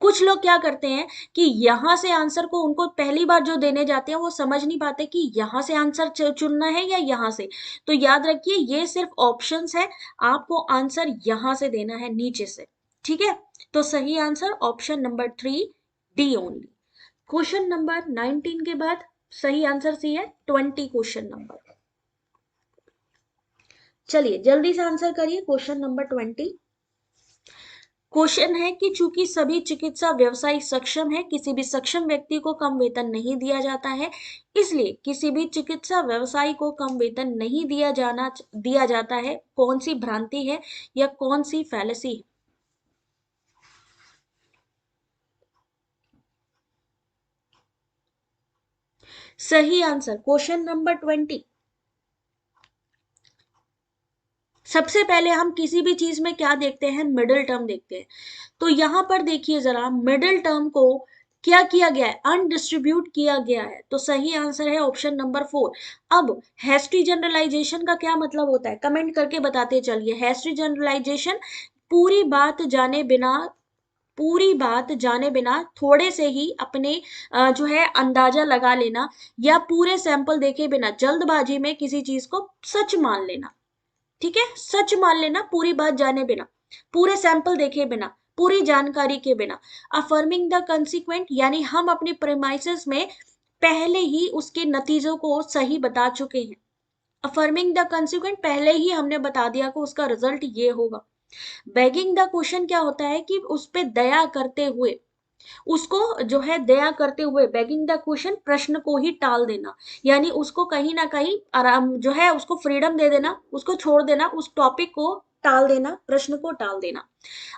कुछ लोग क्या करते हैं कि यहां से आंसर को उनको पहली बार जो देने जाते हैं वो समझ नहीं पाते कि यहां से आंसर चुनना है या यहां से। तो याद रखिए ये सिर्फ ऑप्शंस है, आपको आंसर यहां से देना है नीचे से। ठीक है, तो सही answer option number 3, D only. Question number 19 के बाद सही आंसर सी है 20 क्वेश्चन नंबर। चलिए जल्दी से आंसर करिए क्वेश्चन नंबर 20। क्वेश्चन है कि चूंकि सभी चिकित्सा व्यवसायी सक्षम है, किसी भी सक्षम व्यक्ति को कम वेतन नहीं दिया जाता है, इसलिए किसी भी चिकित्सा व्यवसायी को कम वेतन नहीं दिया जाता है। कौन सी भ्रांति है या कौन सी फैलेसी है? सही आंसर क्वेश्चन नंबर 20। सबसे पहले हम किसी भी चीज में क्या देखते हैं, मिडिल टर्म देखते हैं। तो यहां पर देखिए जरा, मिडिल टर्म को क्या किया गया है, अनडिस्ट्रीब्यूट किया गया है। तो सही आंसर है ऑप्शन नंबर 4। अब हैस्टी जनरलाइजेशन का क्या मतलब होता है, कमेंट करके बताते चलिए। हैस्टी जनरलाइजेशन, पूरी बात जाने बिना, पूरी बात जाने बिना थोड़े से ही अपने जो है अंदाजा लगा लेना, या पूरे सैंपल देखे बिना जल्दबाजी में किसी चीज को सच मान लेना। ठीक है, सच मान लेना पूरी बात जाने बिना, पूरे सैंपल देखे बिना, पूरी जानकारी के बिना। अफर्मिंग द कंसिक्वेंट, यानी हम अपनी प्रेमाइसेस में पहले ही उसके नतीजों को सही बता चुके हैं। अफर्मिंग द कंसिक्वेंट, पहले ही हमने बता दिया कि उसका रिजल्ट ये होगा। बेगिंग द क्वेश्चन क्या होता है कि उस पे दया करते हुए, उसको जो है दया करते हुए, बेगिंग द क्वेश्चन, प्रश्न को ही टाल देना, यानी उसको कहीं ना कहीं आराम जो है उसको फ्रीडम दे देना, उसको छोड़ देना, उस टॉपिक को टाल देना, प्रश्न को टाल देना।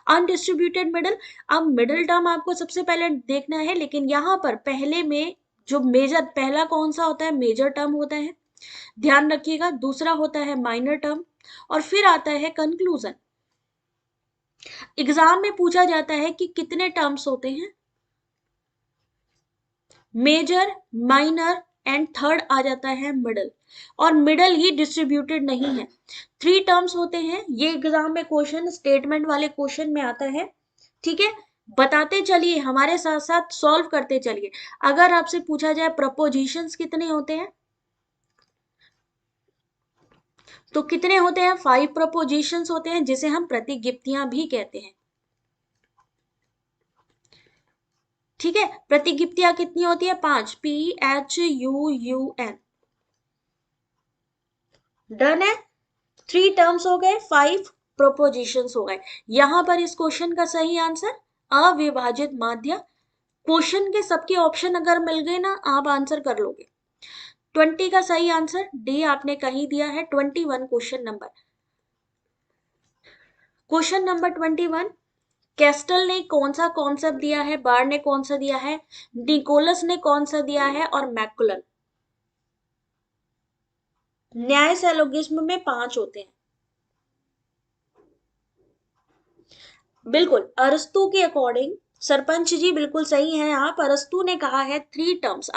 अनडिस्ट्रीब्यूटेड मिडल, अब मिडिल टर्म आपको सबसे पहले देखना है, लेकिन यहाँ पर पहले में जो मेजर, पहला कौन सा होता है, मेजर टर्म होता है, ध्यान रखिएगा। दूसरा होता है माइनर टर्म, और फिर आता है कंक्लूजन। एग्जाम में पूछा जाता है कि कितने टर्म्स होते हैं, मेजर, माइनर एंड थर्ड आ जाता है मिडल, और मिडल ही डिस्ट्रीब्यूटेड नहीं है। 3 टर्म्स होते हैं, ये एग्जाम में क्वेश्चन, स्टेटमेंट वाले क्वेश्चन में आता है। ठीक है, बताते चलिए, हमारे साथ साथ सॉल्व करते चलिए। अगर आपसे पूछा जाए प्रपोजिशंस कितने होते हैं, तो कितने होते हैं, 5 प्रपोजिशंस होते हैं, जिसे हम प्रतिगिप्तियां भी कहते हैं। ठीक है, प्रतिगिप्तियां कितनी होती है, 5, PHUUN। डन है, 3 टर्म्स हो गए, 5 प्रोपोजिशंस हो गए। यहां पर इस क्वेश्चन का सही आंसर अविभाजित माध्य। क्वेश्चन के सबके ऑप्शन अगर मिल गए ना, आप आंसर कर लोगे। 20 का सही आंसर डी आपने कहीं दिया है। 21 question number, question number 21। Castle ने कौन सा कॉन्सेप्ट दिया है, बार ने कौन सा दिया है, निकोलस ने कौन सा दिया है, और मैकुलन। न्याय सैलोगिज्म में 5 होते हैं। बिल्कुल, अरस्तु के अकॉर्डिंग, सरपंच जी बिल्कुल सही हैं आप, अरस्तु ने कहा है 3 टर्म्स।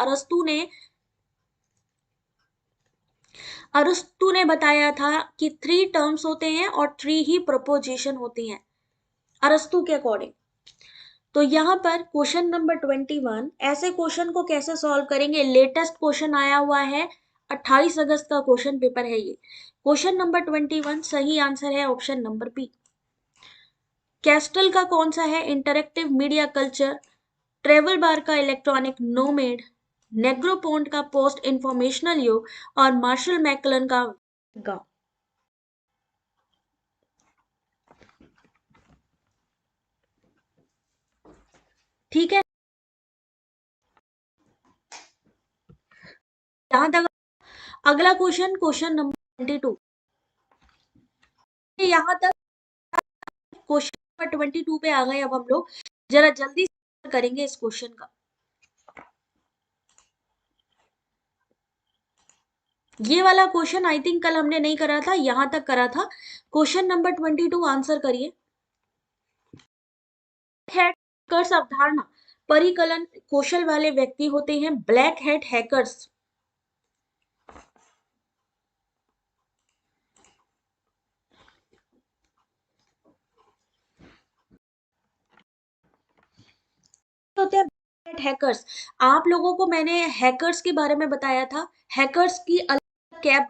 अरस्तु ने बताया था कि 3 टर्म्स होते हैं और 3 ही प्रपोजिशन होती हैं, अरस्तु के अकॉर्डिंग। तो यहां पर क्वेश्चन नंबर 21, ऐसे क्वेश्चन को कैसे सॉल्व करेंगे, लेटेस्ट क्वेश्चन आया हुआ है, 28 अगस्त का क्वेश्चन पेपर है ये। क्वेश्चन नंबर 21 सही आंसर है ऑप्शन नंबर बी। कैस्टल का कौन सा है, इंटरेक्टिव मीडिया कल्चर, ट्रेवल बार का इलेक्ट्रॉनिक नोमेड, नेग्रोपोन्ट का पोस्ट इंफॉर्मेशनल युग, और मार्शल मैकलन का गांव। ठीक है, यहां तक। अगला क्वेश्चन, क्वेश्चन नंबर 22। यहां तक क्वेश्चन नंबर 22 पे आ गए। अब हम लोग जरा जल्दी से करेंगे इस क्वेश्चन का। ये वाला क्वेश्चन आई थिंक कल हमने नहीं करा था, यहां तक करा था। क्वेश्चन नंबर 22 आंसर करिए। हैकर्स अवधारणा, परिकलन कौशल वाले व्यक्ति होते हैं ब्लैक हैट हैकर्स। हैकर्स, आप लोगों को मैंने हैकर्स के बारे में बताया था, हैकर्स की अलग कैप,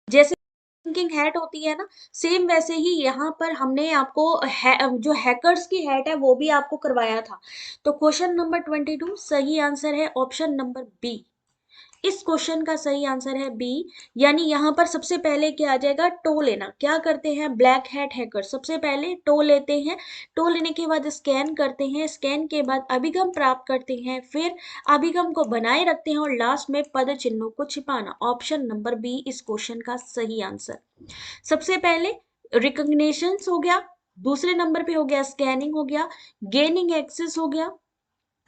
जैसे थिंकिंग हैट होती है ना, सेम वैसे ही यहाँ पर हमने आपको जो हैकर्स की हैट है वो भी आपको करवाया था। तो क्वेश्चन नंबर 22 सही आंसर है ऑप्शन नंबर बी। इस क्वेश्चन का सही आंसर है बी, यानी यहाँ पर सबसे पहले क्या आ जाएगा, टो लेना। क्या करते हैं ब्लैक हैट हैकर, सबसे पहले टो लेते हैं, टो लेने के बाद स्कैन करते हैं, स्कैन के बाद अभिगम प्राप्त करते हैं, फिर अभिगम को बनाए रखते हैं और लास्ट में पद चिन्हों को छिपाना। ऑप्शन नंबर बी इस क्वेश्चन का सही आंसर। सबसे पहले रिकॉग्निशन हो गया, दूसरे नंबर पे हो गया स्कैनिंग हो गया, गेनिंग एक्सेस हो गया,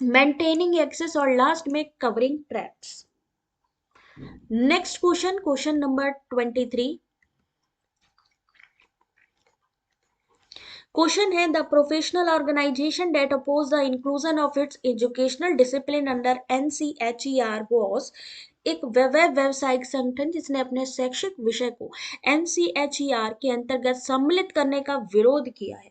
मेंटेनिंग एक्सेस और लास्ट में covering tracks. Next question, question number 23। Question है the professional organisation that oppose the inclusion of its educational discipline under NCHER was, एक व्यवसायिक संगठन जिसने अपने शैक्षिक विषय को NCHER के अंतर्गत सम्मिलित करने का विरोध किया है।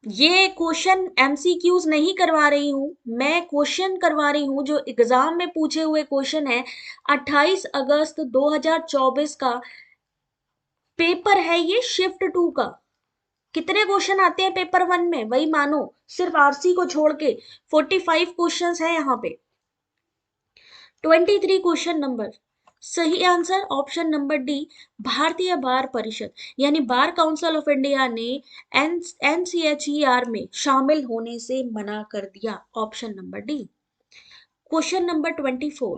ये क्वेश्चन MCQs नहीं करवा रही हूं मैं, क्वेश्चन करवा रही हूं जो एग्जाम में पूछे हुए क्वेश्चन है। 28 अगस्त 2024 का पेपर है ये शिफ्ट 2 का। कितने क्वेश्चन आते हैं पेपर 1 में, वही मानो, सिर्फ आरसी को छोड़ के 45 क्वेश्चंस है यहाँ पे। 23 क्वेश्चन नंबर, सही आंसर ऑप्शन नंबर डी, भारतीय बार परिषद यानी बार काउंसिल ऑफ इंडिया ने NCHER में शामिल होने से मना कर दिया। Option number D. Question number 24,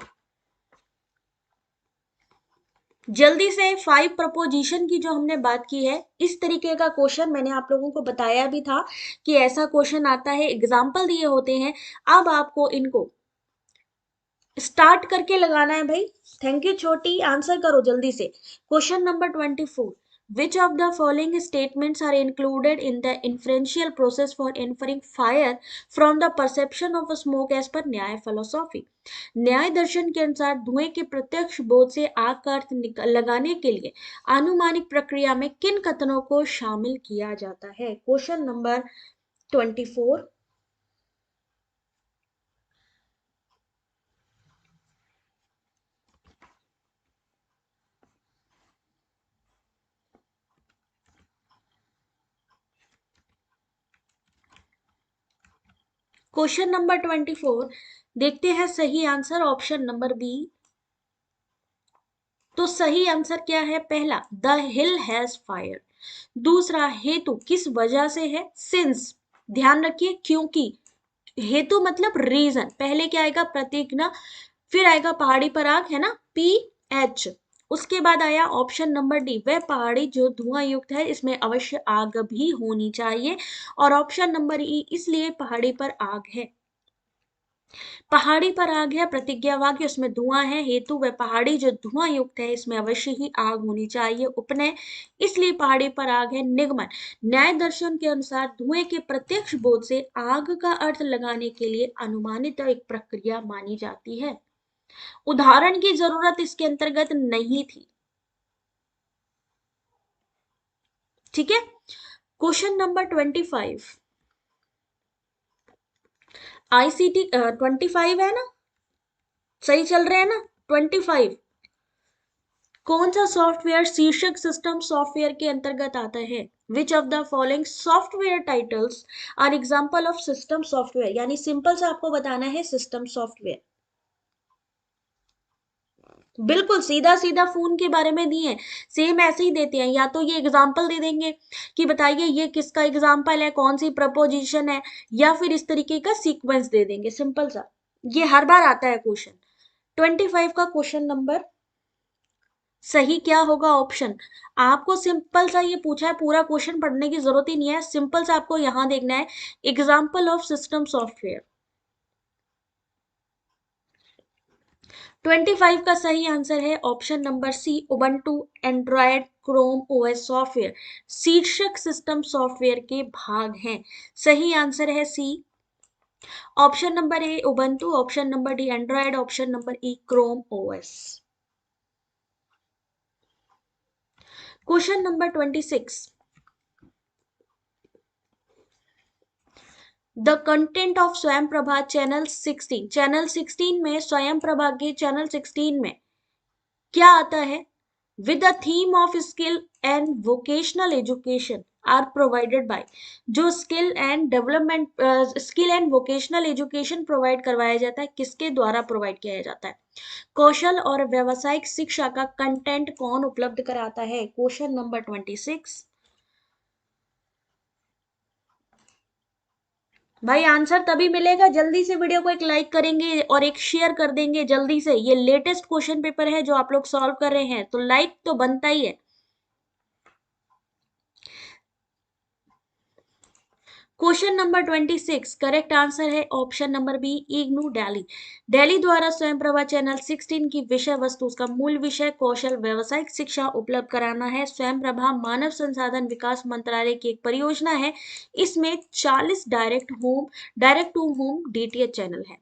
जल्दी से 5 प्रपोजिशन की जो हमने बात की है, इस तरीके का क्वेश्चन मैंने आप लोगों को बताया भी था कि ऐसा क्वेश्चन आता है, एग्जाम्पल दिए होते हैं। अब आपको इनको स्टार्ट करके लगाना है भाई। थैंक यू छोटी, आंसर करो जल्दी से। Question number 24, which of the following statements are included in the inferential process for inferring fire from the perception of smoke as per न्याय philosophy। न्याय दर्शन के अनुसार धुएं के प्रत्यक्ष बोध से आग का अर्थ लगाने के लिए आनुमानिक प्रक्रिया में किन कथनों को शामिल किया जाता है। क्वेश्चन नंबर 24, क्वेश्चन नंबर 24 देखते हैं सही आंसर ऑप्शन नंबर बी। तो सही आंसर क्या है, पहला द हिल हैज फायर, दूसरा हेतु किस वजह से है, सिंस, ध्यान रखिए क्योंकि, हेतु मतलब रीजन, पहले क्या आएगा प्रतीक ना, फिर आएगा पहाड़ी पर आग है ना PH, उसके बाद आया ऑप्शन नंबर डी, वह पहाड़ी जो धुआं युक्त है इसमें अवश्य आग भी होनी चाहिए, और ऑप्शन नंबर ई इसलिए पहाड़ी पर आग है। पहाड़ी पर आग है प्रतिज्ञा वाक्य, उसमें धुआं है, हेतु वह पहाड़ी जो धुआं युक्त है इसमें अवश्य ही आग होनी चाहिए, उपनय इसलिए पहाड़ी पर आग है, निगमन न्याय दर्शन के अनुसार धुएं के प्रत्यक्ष बोध से आग का अर्थ लगाने के लिए अनुमानित एक प्रक्रिया मानी जाती है। उदाहरण की जरूरत इसके अंतर्गत नहीं थी। ठीक है, क्वेश्चन नंबर 25, ICT 25 है ना, सही चल रहे हैं ना 25, कौन सा सॉफ्टवेयर शीर्षक सिस्टम सॉफ्टवेयर के अंतर्गत आता है। Which of the following software titles are example of system software, यानी सिंपल से आपको बताना है सिस्टम सॉफ्टवेयर। बिल्कुल सीधा सीधा फोन के बारे में दिए, सेम ऐसे ही देते हैं, या तो ये एग्जाम्पल दे देंगे कि बताइए ये किसका एग्जाम्पल है, कौन सी प्रपोजिशन है, या फिर इस तरीके का सीक्वेंस दे देंगे, सिंपल सा, ये हर बार आता है क्वेश्चन। 25 का क्वेश्चन नंबर सही क्या होगा ऑप्शन, आपको सिंपल सा ये पूछा है, पूरा क्वेश्चन पढ़ने की जरूरत ही नहीं है, सिंपल सा आपको यहां देखना है एग्जाम्पल ऑफ सिस्टम सॉफ्टवेयर। 25 का सही आंसर है option number C, Ubuntu Android Chrome OS software शीर्षक सिस्टम सॉफ्टवेयर के भाग हैं। सही आंसर है C, option number A Ubuntu, option number D Android, option number E Chrome OS। Question number 26, the content of Swayam Prabha channel 16, channel 16 में स्वयं प्रभा के channel 16 में क्या आता है? With the theme of skill and vocational education are provided by, जो skill and development skill and vocational education provide करवाया जाता है, किसके द्वारा प्रोवाइड किया जाता है? कौशल और व्यावसायिक शिक्षा का कंटेंट कौन उपलब्ध कराता है? Question number 26। भाई आंसर तभी मिलेगा, जल्दी से वीडियो को एक लाइक करेंगे और एक शेयर कर देंगे जल्दी से। ये लेटेस्ट क्वेश्चन पेपर है जो आप लोग सॉल्व कर रहे हैं, तो लाइक तो बनता ही है। क्वेश्चन नंबर 26, करेक्ट आंसर है option number B, IGNOU Delhi. Delhi द्वारा स्वयंप्रभा चैनल 16 की विषय वस्तु, उसका मूल विषय कौशल व्यावसायिक शिक्षा उपलब्ध कराना है। स्वयंप्रभा मानव संसाधन विकास मंत्रालय की एक परियोजना है। इसमें 40 direct to home DTH channel है।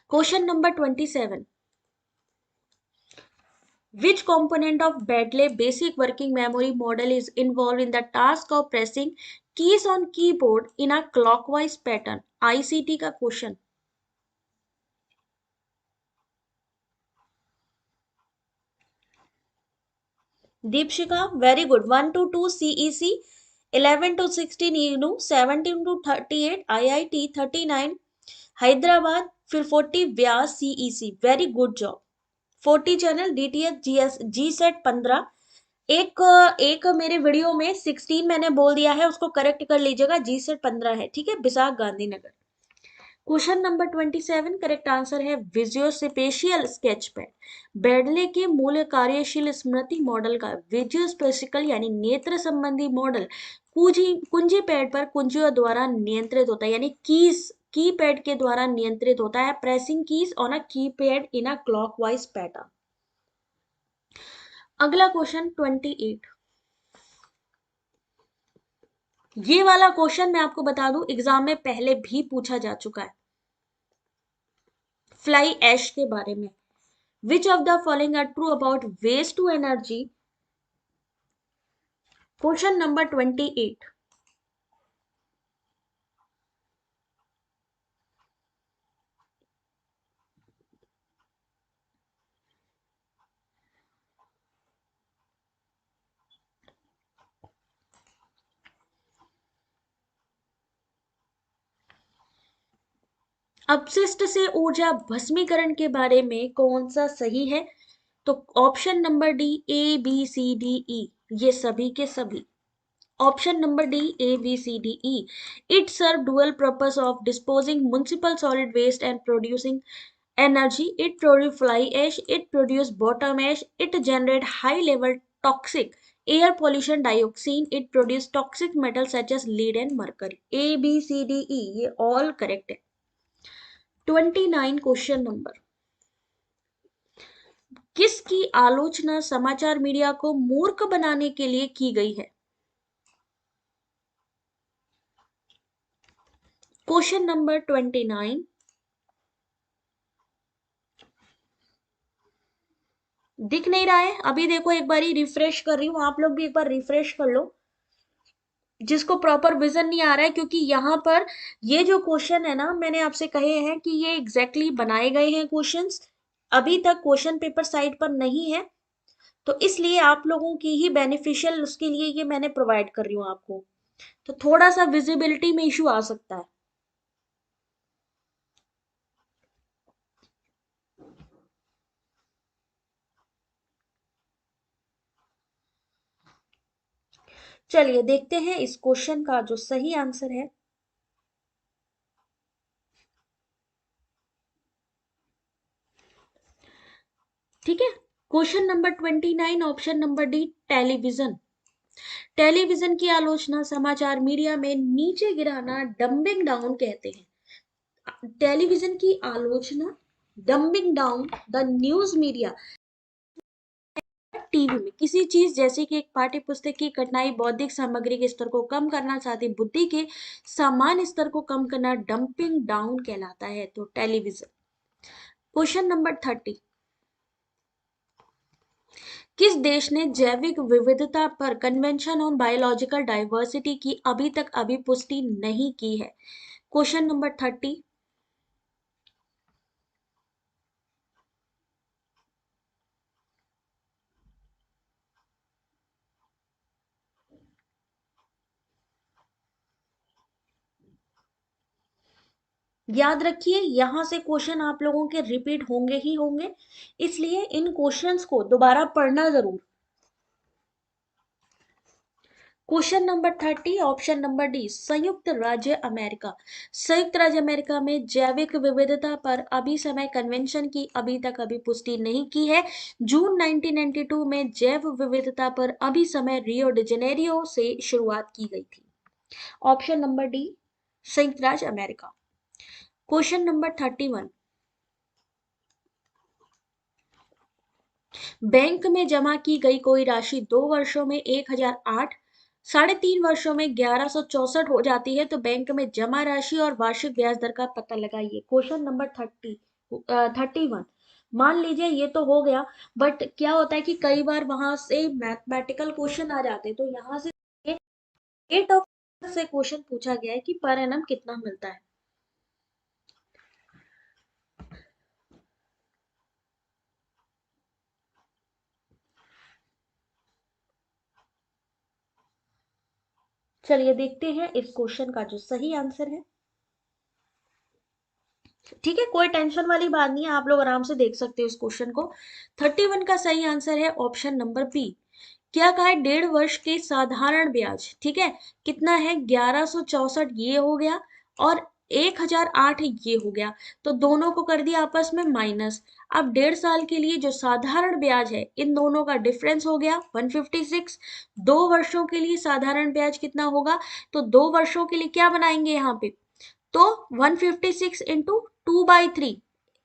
Question number 27, which component of Bedley basic working memory model is involved in the task of pressing keys on keyboard in a clockwise pattern? ICT का question. Deepshikha very good. 1 to 2 CEC, 11 to 16 IGNOU, 17 to 38 IIT, 39 Hyderabad, फिर 40 व्यास CEC। Very good job. 40 channel DTH GS जी set 15। एक एक मेरे video में 16 मैंने बोल दिया है, उसको करेक्ट कर लीजिएगा, जी सेट 15 है, ठीक है, Vishakh Gandhinagar. Question number 27, correct answer है visual special sketch pad. Bradley के मूल कार्यशील स्मृति मॉडल का विजुअल स्पेसिकल यानी नेत्र संबंधी मॉडल कुंजी पैड पर कुंजियों द्वारा नियंत्रित होता है, यानी की पैड के द्वारा नियंत्रित होता है। प्रेसिंग कीज ऑन अ की pad in a clockwise pattern. अगला क्वेश्चन 28, ये वाला क्वेश्चन मैं आपको बता दूं एग्जाम में पहले भी पूछा जा चुका है, फ्लाई ऐश के बारे में। Which of the following are true about waste to energy? Question number 28, अपशिष्ट से ऊर्जा भस्मीकरण के बारे में कौन सा सही है? तो ऑप्शन नंबर डी, ABCDE, ये सभी के सभी। Option number D, ABCDE। It serve dual purpose of disposing municipal solid waste and producing energy. It produce fly ash, it produce bottom ash, it generate high level toxic air pollution dioxin, it produce toxic metals such as lead and mercury. ABCDE ये all correct है। 29 question number, किसकी आलोचना समाचार media को मूर्ख बनाने के लिए की गई है? क्वेश्चन नंबर 29, दिख नहीं रहा है अभी? देखो एक बार रिफ्रेश कर रही हूं, आप लोग भी एक बार रिफ्रेश कर लो जिसको प्रॉपर विजन नहीं आ रहा है, क्योंकि यहाँ पर ये जो क्वेश्चन है ना, मैंने आपसे कहे हैं कि ये एग्जैक्टली बनाए गए हैं क्वेश्चंस, अभी तक क्वेश्चन पेपर साइट पर नहीं है, तो इसलिए आप लोगों की ही बेनिफिशियल उसके लिए ये मैंने प्रोवाइड कर रही हूँ आपको, तो थोड़ा सा विजिबिलिटी में इशू आ सकता है। चलिए देखते हैं इस क्वेश्चन का जो सही आंसर है। ठीक है, question number 29, option number D, television. Television की आलोचना समाचार मीडिया में नीचे गिराना डंबिंग डाउन कहते हैं। टेलीविजन की आलोचना, dumbing down the news media. TV में किसी चीज जैसे कि एक पाठ्य पुस्तक की कठिनाई बौद्धिक सामग्री के स्तर को कम करना, साथ ही बुद्धि के समान स्तर को कम करना डंपिंग डाउन कहलाता है, तो टेलीविजन। क्वेश्चन नंबर 30, किस देश ने जैविक विविधता पर कन्वेंशन ऑन बायोलॉजिकल डाइवर्सिटी की अभी तक पुष्टि नहीं की है? Question number 30। याद रखिए, यहां से क्वेश्चन आप लोगों के रिपीट होंगे ही होंगे, इसलिए इन क्वेश्चंस को दोबारा पढ़ना जरूर। Question number 30, option number D, संयुक्त राज्य अमेरिका। संयुक्त राज्य अमेरिका में जैविक विविधता पर अभी समय कन्वेंशन की अभी तक पुष्टि नहीं की है। जून 1992 में जैव विविधता पर अभी समय रियो डी जेनेरियो से शुरुआत की गई थी। ऑप्शन नंबर डी, संयुक्त राज्य अमेरिका। क्वेश्चन नंबर 31, बैंक में जमा की गई कोई राशि 2 वर्षों में 1008, 3.5 वर्षों में 1164 हो जाती है, तो बैंक में जमा राशि और वार्षिक ब्याज दर का पता लगाइए। Question number 31। मान लीजिए ये तो हो गया, बट क्या होता है कि कई बार वहां से मैथमेटिकल क्वेश्चन आ जाते हैं, तो यहाँ से रेट ऑफ से क्वेश्चन पूछा गया है कि पर एनम कितना मिलता है। चलिए देखते हैं इस क्वेश्चन का जो सही आंसर है। ठीक है, कोई टेंशन वाली बात नहीं है, आप लोग आराम से देख सकते हो इस क्वेश्चन को। 31 का सही आंसर है ऑप्शन नंबर बी। क्या कहा है? 1.5 वर्ष के साधारण ब्याज, ठीक है, कितना है? 1164 ये हो गया, और 1008 ये हो गया, तो दोनों को कर दिया आपस में माइनस। अब 1.5 साल के लिए जो साधारण ब्याज है, इन दोनों का डिफरेंस हो गया 156। 2 वर्षों के लिए साधारण ब्याज कितना होगा? तो 2 वर्षों के लिए क्या बनाएंगे यहाँ पे? तो 156 इंटू 2/3,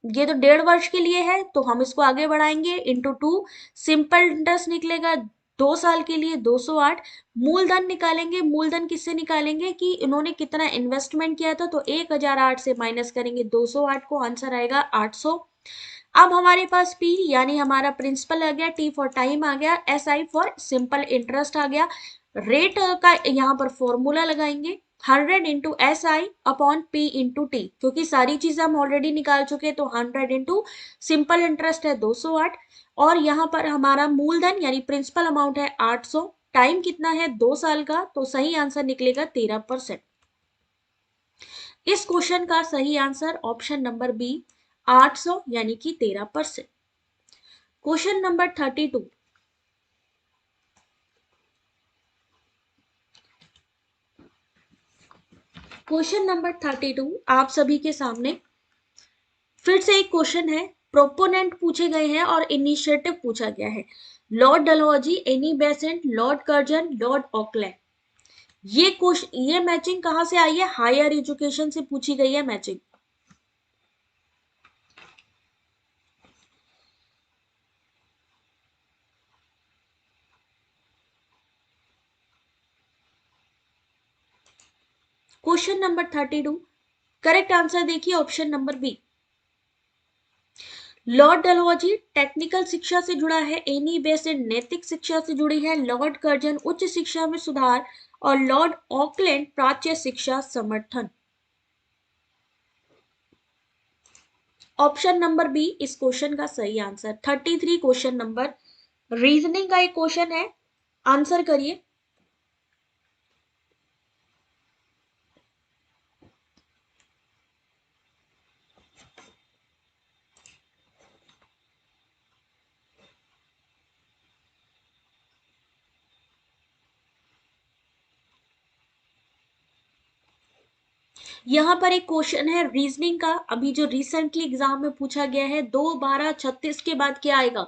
ये तो 1.5 वर्ष के लिए है, तो हम इसको आगे बढ़ाएंगे इंटू 2, सिंपल इंटरेस्ट निकलेगा 2 साल के लिए 208। मूलधन निकालेंगे, मूलधन किससे निकालेंगे कि इन्होंने कितना इन्वेस्टमेंट किया था, तो 1008 से माइनस करेंगे 208 को, आंसर आएगा 800। अब हमारे पास P यानी हमारा प्रिंसिपल आ गया, T फॉर टाइम आ गया, SI फॉर सिंपल इंटरेस्ट आ गया। रेट का यहाँ पर फॉर्मूला लगाएंगे 100 into S I upon P into T, क्योंकि सारी चीजें हम ऑलरेडी निकाल चुके हैं, तो 100 इंटू सिंपल इंटरेस्ट है 208, और यहाँ पर हमारा मूलधन यानी प्रिंसिपल अमाउंट है 800, टाइम कितना है 2 साल का, तो सही आंसर निकलेगा 13%। इस क्वेश्चन का सही आंसर ऑप्शन नंबर बी 800 यानी कि 13%। क्वेश्चन नंबर 32, क्वेश्चन नंबर 32 आप सभी के सामने फिर से एक क्वेश्चन है। प्रोपोनेंट पूछे गए हैं और इनिशिएटिव पूछा गया है। Lord Dalhousie, Annie Besant, Lord Curzon, Lord Auckland. ये क्वेश्चन, ये मैचिंग कहां से आई है? हायर एजुकेशन से पूछी गई है matching. Question number 32, correct answer देखिए option number B. Lord Dalhousie technical शिक्षा से जुड़ा है, एनी बेसेंट नैतिक शिक्षा से जुड़ी है, लॉर्ड कर्जन उच्च शिक्षा में सुधार, और लॉर्ड ऑकलैंड प्राच्य शिक्षा समर्थन। ऑप्शन नंबर बी इस क्वेश्चन का सही आंसर। 33 क्वेश्चन नंबर रीजनिंग का एक क्वेश्चन है, आंसर करिए। यहाँ पर एक क्वेश्चन है रीजनिंग का, अभी जो रिसेंटली एग्जाम में पूछा गया है, 2/12/36 के बाद क्या आएगा?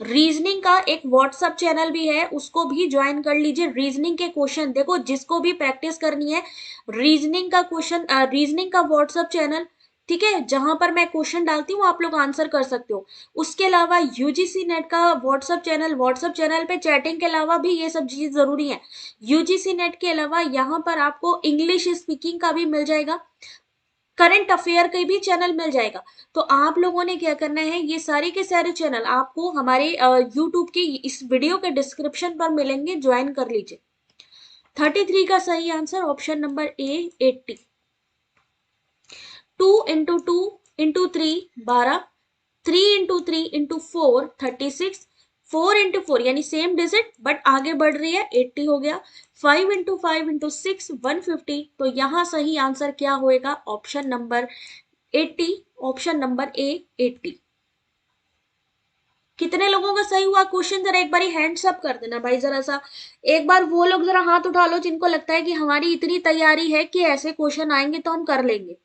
रीजनिंग का एक व्हाट्सएप चैनल भी है, उसको भी ज्वाइन कर लीजिए। रीजनिंग के क्वेश्चन देखो, जिसको भी प्रैक्टिस करनी है, रीजनिंग का क्वेश्चन, रीजनिंग का व्हाट्सएप चैनल, ठीक है, जहां पर मैं क्वेश्चन डालती हूँ आप लोग आंसर कर सकते हो। उसके अलावा यूजीसी नेट का व्हाट्सएप चैनल, व्हाट्सएप चैनल पे चैटिंग के अलावा भी ये सब चीज जरूरी है। यूजीसी नेट के अलावा यहाँ पर आपको इंग्लिश स्पीकिंग का भी मिल जाएगा। करंट अफेयर का भी चैनल मिल जाएगा। तो आप लोगों ने क्या करना है, ये सारे के सारे चैनल आपको हमारे यूट्यूब के इस वीडियो के डिस्क्रिप्शन पर मिलेंगे, ज्वाइन कर लीजिए। 33 का सही आंसर ऑप्शन नंबर ए 80। 2 into 2 into 3 12, 3 into 3 into 4 36, 4 into 4 यानी सेम डिजिट बट आगे बढ़ रही है 80 हो गया। 5 इंटू 5 इंटू 6 150। तो यहां सही आंसर क्या होएगा, ऑप्शन नंबर 80, ऑप्शन नंबर ए 80। कितने लोगों का सही हुआ क्वेश्चन, जरा एक बार हैंड्स अप कर देना भाई, जरा सा एक बार वो लोग जरा हाथ उठा लो जिनको लगता है कि हमारी इतनी तैयारी है कि ऐसे क्वेश्चन आएंगे तो हम कर लेंगे।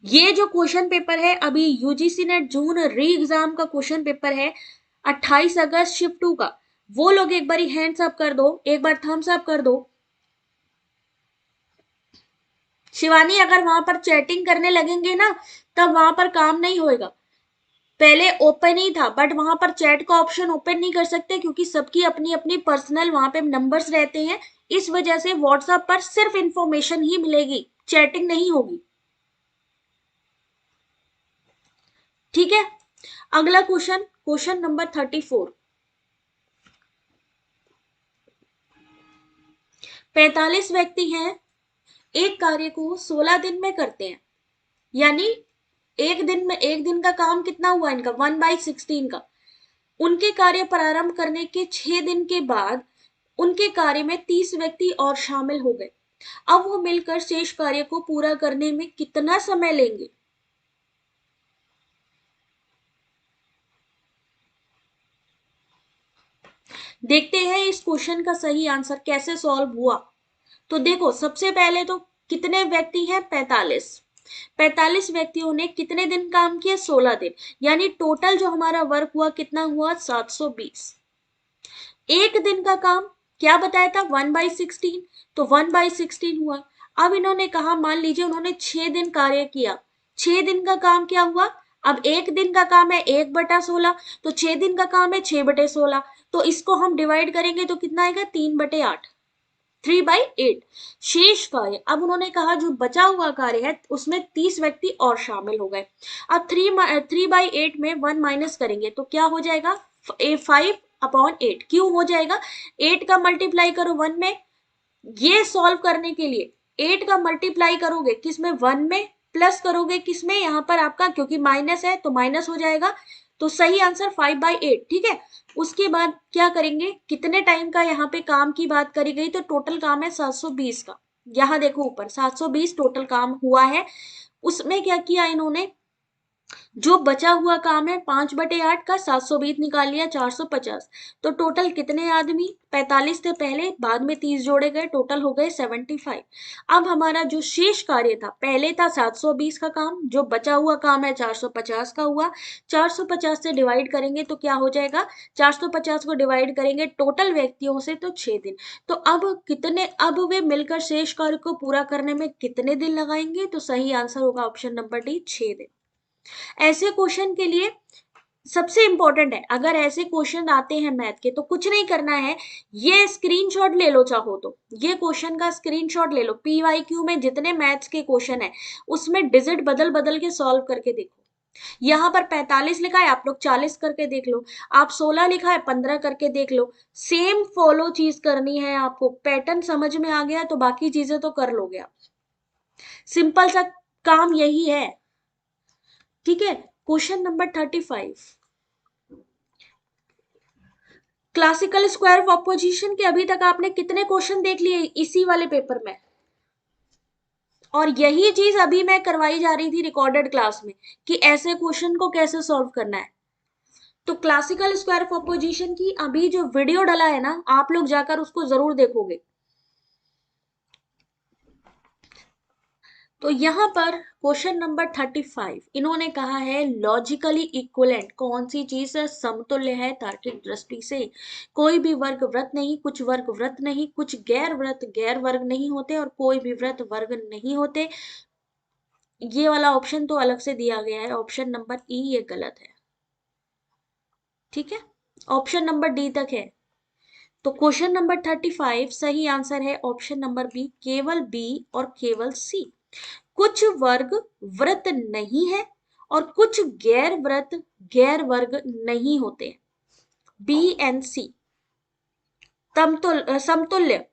ये जो क्वेश्चन पेपर है अभी यूजीसी नेट जून री एग्जाम का क्वेश्चन पेपर है 28 अगस्त शिफ्ट 2 का, वो लोग एक बार हैंड्स अप कर दो, एक बार थम्स अप कर दो। शिवानी अगर वहां पर चैटिंग करने लगेंगे ना तब वहां पर काम नहीं होएगा। पहले ओपन ही था बट वहां पर चैट का ऑप्शन ओपन नहीं कर सकते क्योंकि सबकी अपनी अपनी पर्सनल वहां पे नंबर्स रहते हैं। इस वजह से व्हाट्सएप पर सिर्फ इंफॉर्मेशन ही मिलेगी, चैटिंग नहीं होगी। ठीक है, अगला क्वेश्चन, क्वेश्चन नंबर 34। 45 व्यक्ति हैं, एक कार्य को 16 दिन में करते हैं, यानी एक दिन का काम कितना हुआ इनका 1/16 का। उनके कार्य प्रारंभ करने के 6 दिन के बाद उनके कार्य में 30 व्यक्ति और शामिल हो गए। अब वो मिलकर शेष कार्य को पूरा करने में कितना समय लेंगे। देखते हैं इस क्वेश्चन का सही आंसर कैसे सॉल्व हुआ। तो देखो सबसे पहले तो कितने व्यक्ति हैं, 45। 45 व्यक्तियों ने कितने दिन काम किया, 16 दिन, यानी टोटल जो हमारा वर्क हुआ कितना हुआ 720। एक दिन का काम क्या बताया था 1/16, तो 1/16 हुआ। अब इन्होंने कहा मान लीजिए उन्होंने 6 दिन कार्य किया, 6 दिन का काम क्या हुआ, अब एक दिन का काम है 1/16, तो 6 दिन का काम है 6/16, तो इसको हम डिवाइड करेंगे तो कितना आएगा 3/8, 3/8। शेष कार्य, अब उन्होंने कहा जो बचा हुआ कार्य है उसमें 30 व्यक्ति और शामिल हो गए। अब 3/8 में 1 माइनस करेंगे तो क्या हो जाएगा 5/8, क्यों हो जाएगा, 8 का मल्टीप्लाई करो 1 में, ये सॉल्व करने के लिए 8 का मल्टीप्लाई करोगे किसमें 1 में, प्लस करोगे किसमें यहाँ पर आपका, क्योंकि माइनस है तो माइनस हो जाएगा। तो सही आंसर 5/8। ठीक है, उसके बाद क्या करेंगे, कितने टाइम का यहाँ पे काम की बात करी गई, तो टोटल काम है 720 का। यहाँ देखो ऊपर 720 टोटल काम हुआ है। उसमें क्या किया इन्होंने, जो बचा हुआ काम है 5/8 का 720 निकाल लिया 450। तो टोटल कितने आदमी, 45 थे पहले, बाद में 30 जोड़े गए, टोटल हो गए 75। अब हमारा जो शेष कार्य था, पहले था 720 का काम, जो बचा हुआ काम है 450 का हुआ। 450 से डिवाइड करेंगे तो क्या हो जाएगा, 450 को डिवाइड करेंगे टोटल व्यक्तियों से तो 6 दिन। तो अब कितने, अब वे मिलकर शेष कार्य को पूरा करने में कितने दिन लगाएंगे, तो सही आंसर होगा ऑप्शन नंबर डी 6 दिन। ऐसे क्वेश्चन के लिए सबसे इंपॉर्टेंट है, अगर ऐसे क्वेश्चन आते हैं मैथ के तो कुछ नहीं करना है, ये स्क्रीनशॉट ले लो, चाहो तो ये क्वेश्चन का स्क्रीनशॉट ले लो। पीवाईक्यू में जितने मैथ्स के क्वेश्चन है उसमें डिजिट बदल बदल के सॉल्व करके देखो। यहाँ पर 45 लिखा है, आप लोग 40 करके देख लो। आप 16 लिखा है, 15 करके देख लो। सेम फॉलो चीज करनी है आपको, पैटर्न समझ में आ गया तो बाकी चीजें तो कर लोगे आप। सिंपल सा काम यही है। ठीक है, question number 35। Classical square of opposition के अभी तक आपने कितने क्वेश्चन देख लिए इसी वाले पेपर में, और यही चीज अभी मैं करवाई जा रही थी रिकॉर्डेड क्लास में कि ऐसे क्वेश्चन को कैसे सॉल्व करना है। तो क्लासिकल स्क्वायर ऑफ ऑपोजिशन की अभी जो वीडियो डला है ना, आप लोग जाकर उसको जरूर देखोगे। तो यहां पर क्वेश्चन नंबर 35 इन्होंने कहा है लॉजिकली इक्विवेलेंट कौन सी चीज समतुल्य है तार्किक दृष्टि से। कोई भी वर्ग व्रत नहीं, कुछ वर्ग व्रत नहीं, कुछ गैर व्रत गैर वर्ग नहीं होते और कोई भी व्रत वर्ग नहीं होते। ये वाला ऑप्शन तो अलग से दिया गया है, ऑप्शन नंबर ई ये गलत है। ठीक है, ऑप्शन नंबर डी तक है। तो क्वेश्चन नंबर 35 सही आंसर है ऑप्शन नंबर बी, केवल बी और केवल सी। कुछ वर्ग व्रत नहीं है और कुछ गैर वर्ग नहीं होते। बी एंड सी। समतुल्य।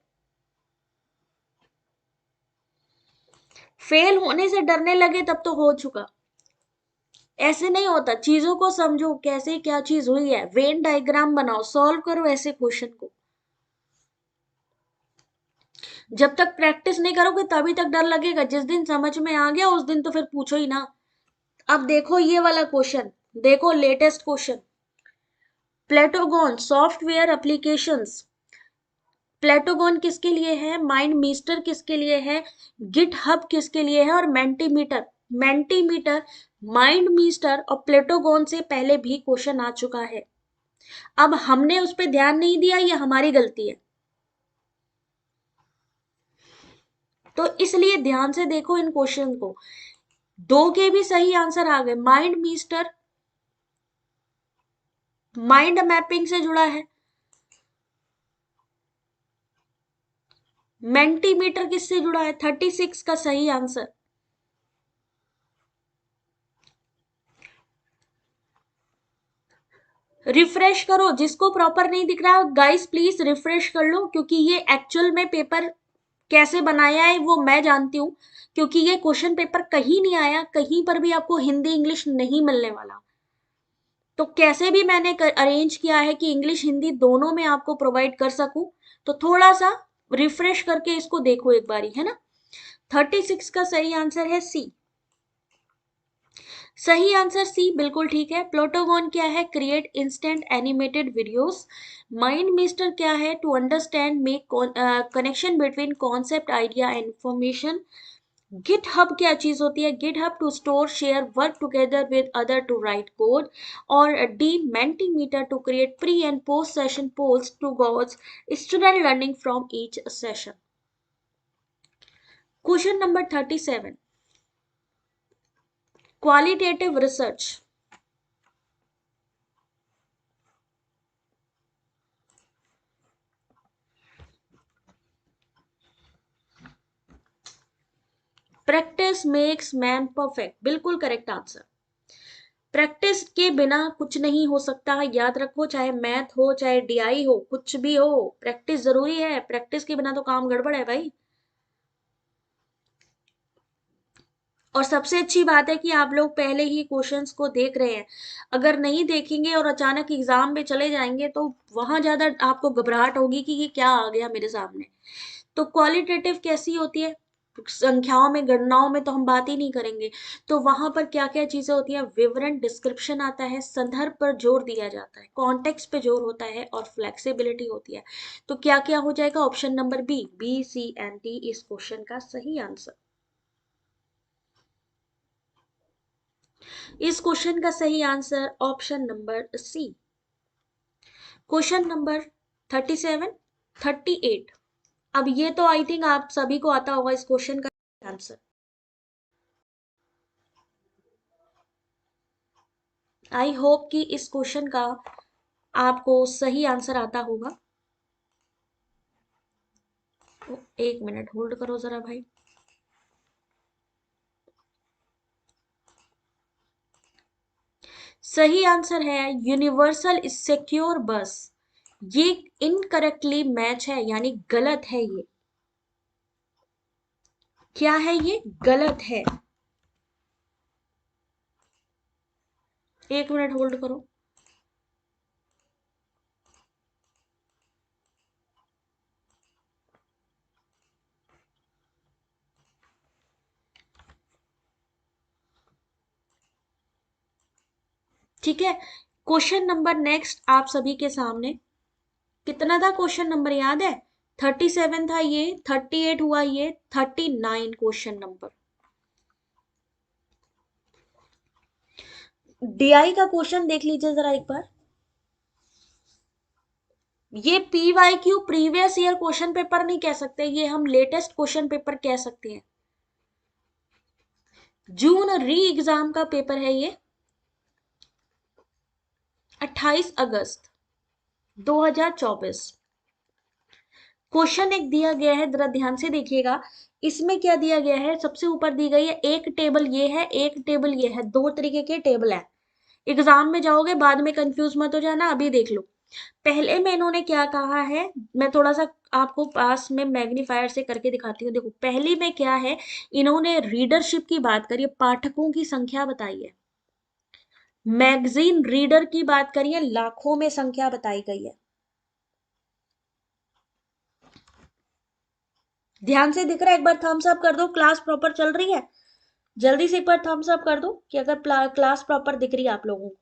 फेल होने से डरने लगे तब तो हो चुका। ऐसे नहीं होता, चीजों को समझो कैसे क्या चीज हुई है, वेन डायग्राम बनाओ, सॉल्व करो ऐसे क्वेश्चन को। जब तक प्रैक्टिस नहीं करोगे तभी तक डर लगेगा, जिस दिन समझ में आ गया उस दिन तो फिर पूछो ही ना। अब देखो ये वाला क्वेश्चन, देखो लेटेस्ट क्वेश्चन। प्लेटोगॉन सॉफ्टवेयर एप्लीकेशंस, प्लेटोगॉन किसके लिए है, माइंड मीस्टर किसके लिए है, गिट हब किसके लिए है, और मेंटीमीटर। मेंटीमीटर, माइंड मीस्टर और प्लेटोगॉन से पहले भी क्वेश्चन आ चुका है। अब हमने उस पर ध्यान नहीं दिया, ये हमारी गलती है। तो इसलिए ध्यान से देखो इन क्वेश्चन को। दो के भी सही आंसर आ गए। माइंड मीस्टर माइंड मैपिंग से जुड़ा है। मेंटीमीटर किससे जुड़ा है, 36 का सही आंसर। रिफ्रेश करो, जिसको प्रॉपर नहीं दिख रहा गाइस प्लीज रिफ्रेश कर लो, क्योंकि ये एक्चुअल में पेपर कैसे बनाया है वो मैं जानती हूँ। क्योंकि ये क्वेश्चन पेपर कहीं नहीं आया, कहीं पर भी आपको हिंदी इंग्लिश नहीं मिलने वाला। तो कैसे भी मैंने अरेंज किया है कि इंग्लिश हिंदी दोनों में आपको प्रोवाइड कर सकूं। तो थोड़ा सा रिफ्रेश करके इसको देखो एक बारी, है ना। 36 का सही आंसर है सी। सही आंसर सी बिल्कुल ठीक है। प्लोटोगॉन क्या है, create instant animated videos. MindMeister क्या है, to understand make connection between concept idea and information. GitHub क्या चीज होती है, GitHub to store share work together with other to write code. और the Mentimeter to create pre and post session polls to gauge student learning from each session. Question number 37, qualitative research. Practice makes man perfect, बिल्कुल correct answer. Practice के बिना कुछ नहीं हो सकता है, याद रखो, चाहे मैथ हो चाहे डीआई हो कुछ भी हो, प्रैक्टिस जरूरी है। प्रैक्टिस के बिना तो काम गड़बड़ है भाई। और सबसे अच्छी बात है कि आप लोग पहले ही क्वेश्चंस को देख रहे हैं। अगर नहीं देखेंगे और अचानक एग्जाम में चले जाएंगे तो वहां ज्यादा आपको घबराहट होगी कि ये क्या आ गया मेरे सामने। तो क्वालिटेटिव कैसी होती है, संख्याओं में गणनाओं में तो हम बात ही नहीं करेंगे। तो वहां पर क्या क्या चीजें होती है, विवरण डिस्क्रिप्शन आता है, संदर्भ पर जोर दिया जाता है, कॉन्टेक्स्ट पे जोर होता है और फ्लेक्सिबिलिटी होती है। तो क्या क्या हो जाएगा, option number B, B C and D इस क्वेश्चन का सही आंसर। इस क्वेश्चन का सही answer option number C. Question number 37, 38। अब ये तो आई थिंक आप सभी को आता होगा इस क्वेश्चन का आंसर। आई होप कि इस क्वेश्चन का आपको सही आंसर आता होगा। एक मिनट होल्ड करो जरा भाई। सही आंसर है यूनिवर्सल सिक्योर बस। ये इनकरेक्टली मैच है, यानी गलत है ये। क्या है ये, गलत है। एक मिनट होल्ड करो। ठीक है, क्वेश्चन नंबर नेक्स्ट आप सभी के सामने। कितना था क्वेश्चन नंबर याद है, 37 था ये, 38 हुआ ये, 39 क्वेश्चन नंबर। डीआई का क्वेश्चन देख लीजिए जरा एक बार। ये PYQ previous year question paper नहीं कह सकते, ये हम लेटेस्ट क्वेश्चन पेपर कह सकते हैं। जून री एग्जाम का पेपर है ये, 28 अगस्त 2024। क्वेश्चन एक दिया गया है, जरा ध्यान से देखिएगा इसमें क्या दिया गया है, सबसे ऊपर दी गई है एक टेबल ये है, एक टेबल ये है, दो तरीके के टेबल है। एग्जाम में जाओगे बाद में कंफ्यूज मत हो जाना, अभी देख लो। पहले में इन्होंने क्या कहा है, मैं थोड़ा सा आपको पास में मैग्नीफायर से करके दिखाती हूँ। देखो पहली में क्या है, इन्होंने रीडरशिप की बात करी है, पाठकों की संख्या बताई है। मैगजीन रीडर की बात करिए, लाखों में संख्या बताई गई है। ध्यान से दिख रहा है? एक बार थम्स अप कर दो, क्लास प्रॉपर चल रही है। जल्दी से एक बार थम्स अप कर दो कि अगर क्लास प्रॉपर दिख रही है आप लोगों को।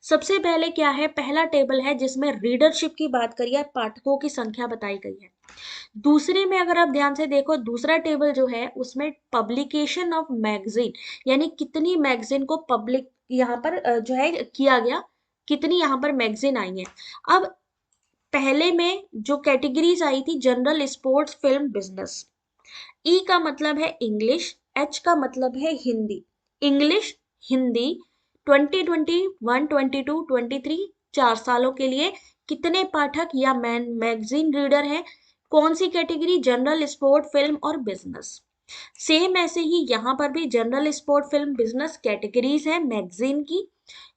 सबसे पहले क्या है, पहला टेबल है जिसमें रीडरशिप की बात करी है, पाठकों की संख्या बताई गई है। दूसरे में अगर आप ध्यान से देखो, दूसरा टेबल जो है उसमें पब्लिकेशन ऑफ मैगजीन, यानी कितनी मैगजीन को पब्लिक यहाँ पर जो है किया गया, कितनी यहाँ पर मैगजीन आई है। अब पहले में जो कैटेगरीज आई थी, जनरल, स्पोर्ट्स, फिल्म, बिजनेस। ई का मतलब है इंग्लिश, एच का मतलब है हिंदी। इंग्लिश, हिंदी, 2021, 22, 23, 4 सालों के लिए कितने पाठक या मैगजीन रीडर हैं? कौन सी कैटेगरी? जनरल, स्पोर्ट, फिल्म और बिजनेस। सेम ऐसे ही यहाँ पर भी general, sport, film, business categories है मैगजीन की।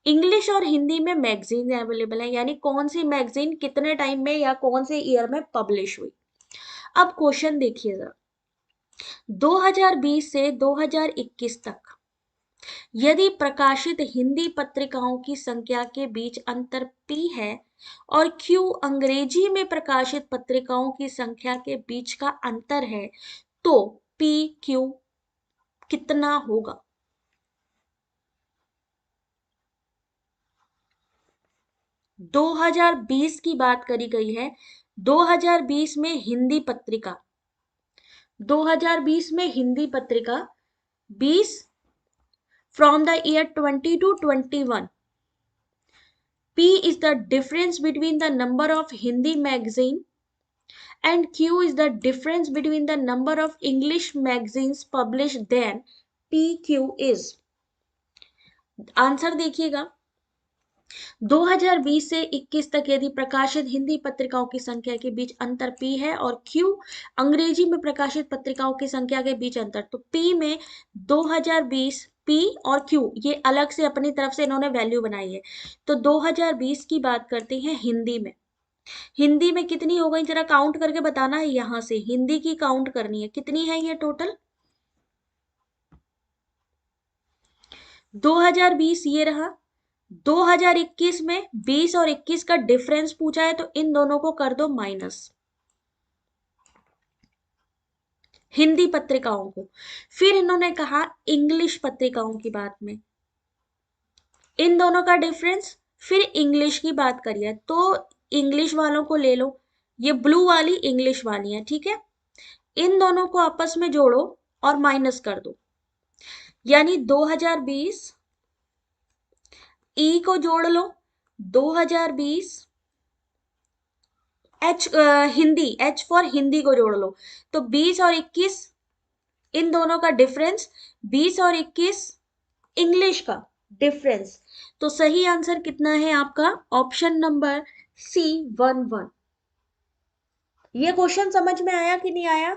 इंग्लिश और हिंदी में मैगजीन अवेलेबल है, यानी कौन सी मैगजीन कितने टाइम में या कौन से ईयर में पब्लिश हुई। अब क्वेश्चन देखिए जरा, 2020 से 2021 तक यदि प्रकाशित हिंदी पत्रिकाओं की संख्या के बीच अंतर P है और Q अंग्रेजी में प्रकाशित पत्रिकाओं की संख्या के बीच का अंतर है, तो PQ कितना होगा? दो 2020 की बात करी गई है। 2020 में हिंदी पत्रिका, 2020 में हिंदी पत्रिका 20 from the year 20 to 21. P is the difference between the number of Hindi magazine and Q is the difference between the number of English magazines published. Then PQ is, answer देखिएगा, 2020 से 21 तक यदि प्रकाशित हिंदी पत्रिकाओं की संख्या के बीच अंतर P है और Q अंग्रेजी में प्रकाशित पत्रिकाओं की संख्या के बीच अंतर, तो P में 2020 P और Q ये अलग से अपनी तरफ से इन्होंने वैल्यू बनाई है। तो 2020 की बात करते हैं हिंदी में। हिंदी में कितनी हो गई जरा काउंट करके बताना है, यहां से हिंदी की काउंट करनी है, कितनी है ये टोटल? 2020 ये रहा। 2021 में 20 और 21 का डिफरेंस पूछा है, तो इन दोनों को कर दो माइनस, हिंदी पत्रिकाओं को। फिर इन्होंने कहा इंग्लिश पत्रिकाओं की बात में, इन दोनों का डिफरेंस, फिर इंग्लिश की बात करिए तो इंग्लिश वालों को ले लो, ये ब्लू वाली इंग्लिश वाली है, ठीक है। इन दोनों को आपस में जोड़ो और माइनस कर दो, यानी 2020 ई को जोड़ लो, 2020 H Hindi, H for Hindi को जोड़ लो, तो 20 और 21 इन दोनों का डिफरेंस, 20 और 21 इंग्लिश का डिफरेंस। तो सही आंसर कितना है आपका? Option number C11। ये क्वेश्चन समझ में आया कि नहीं आया?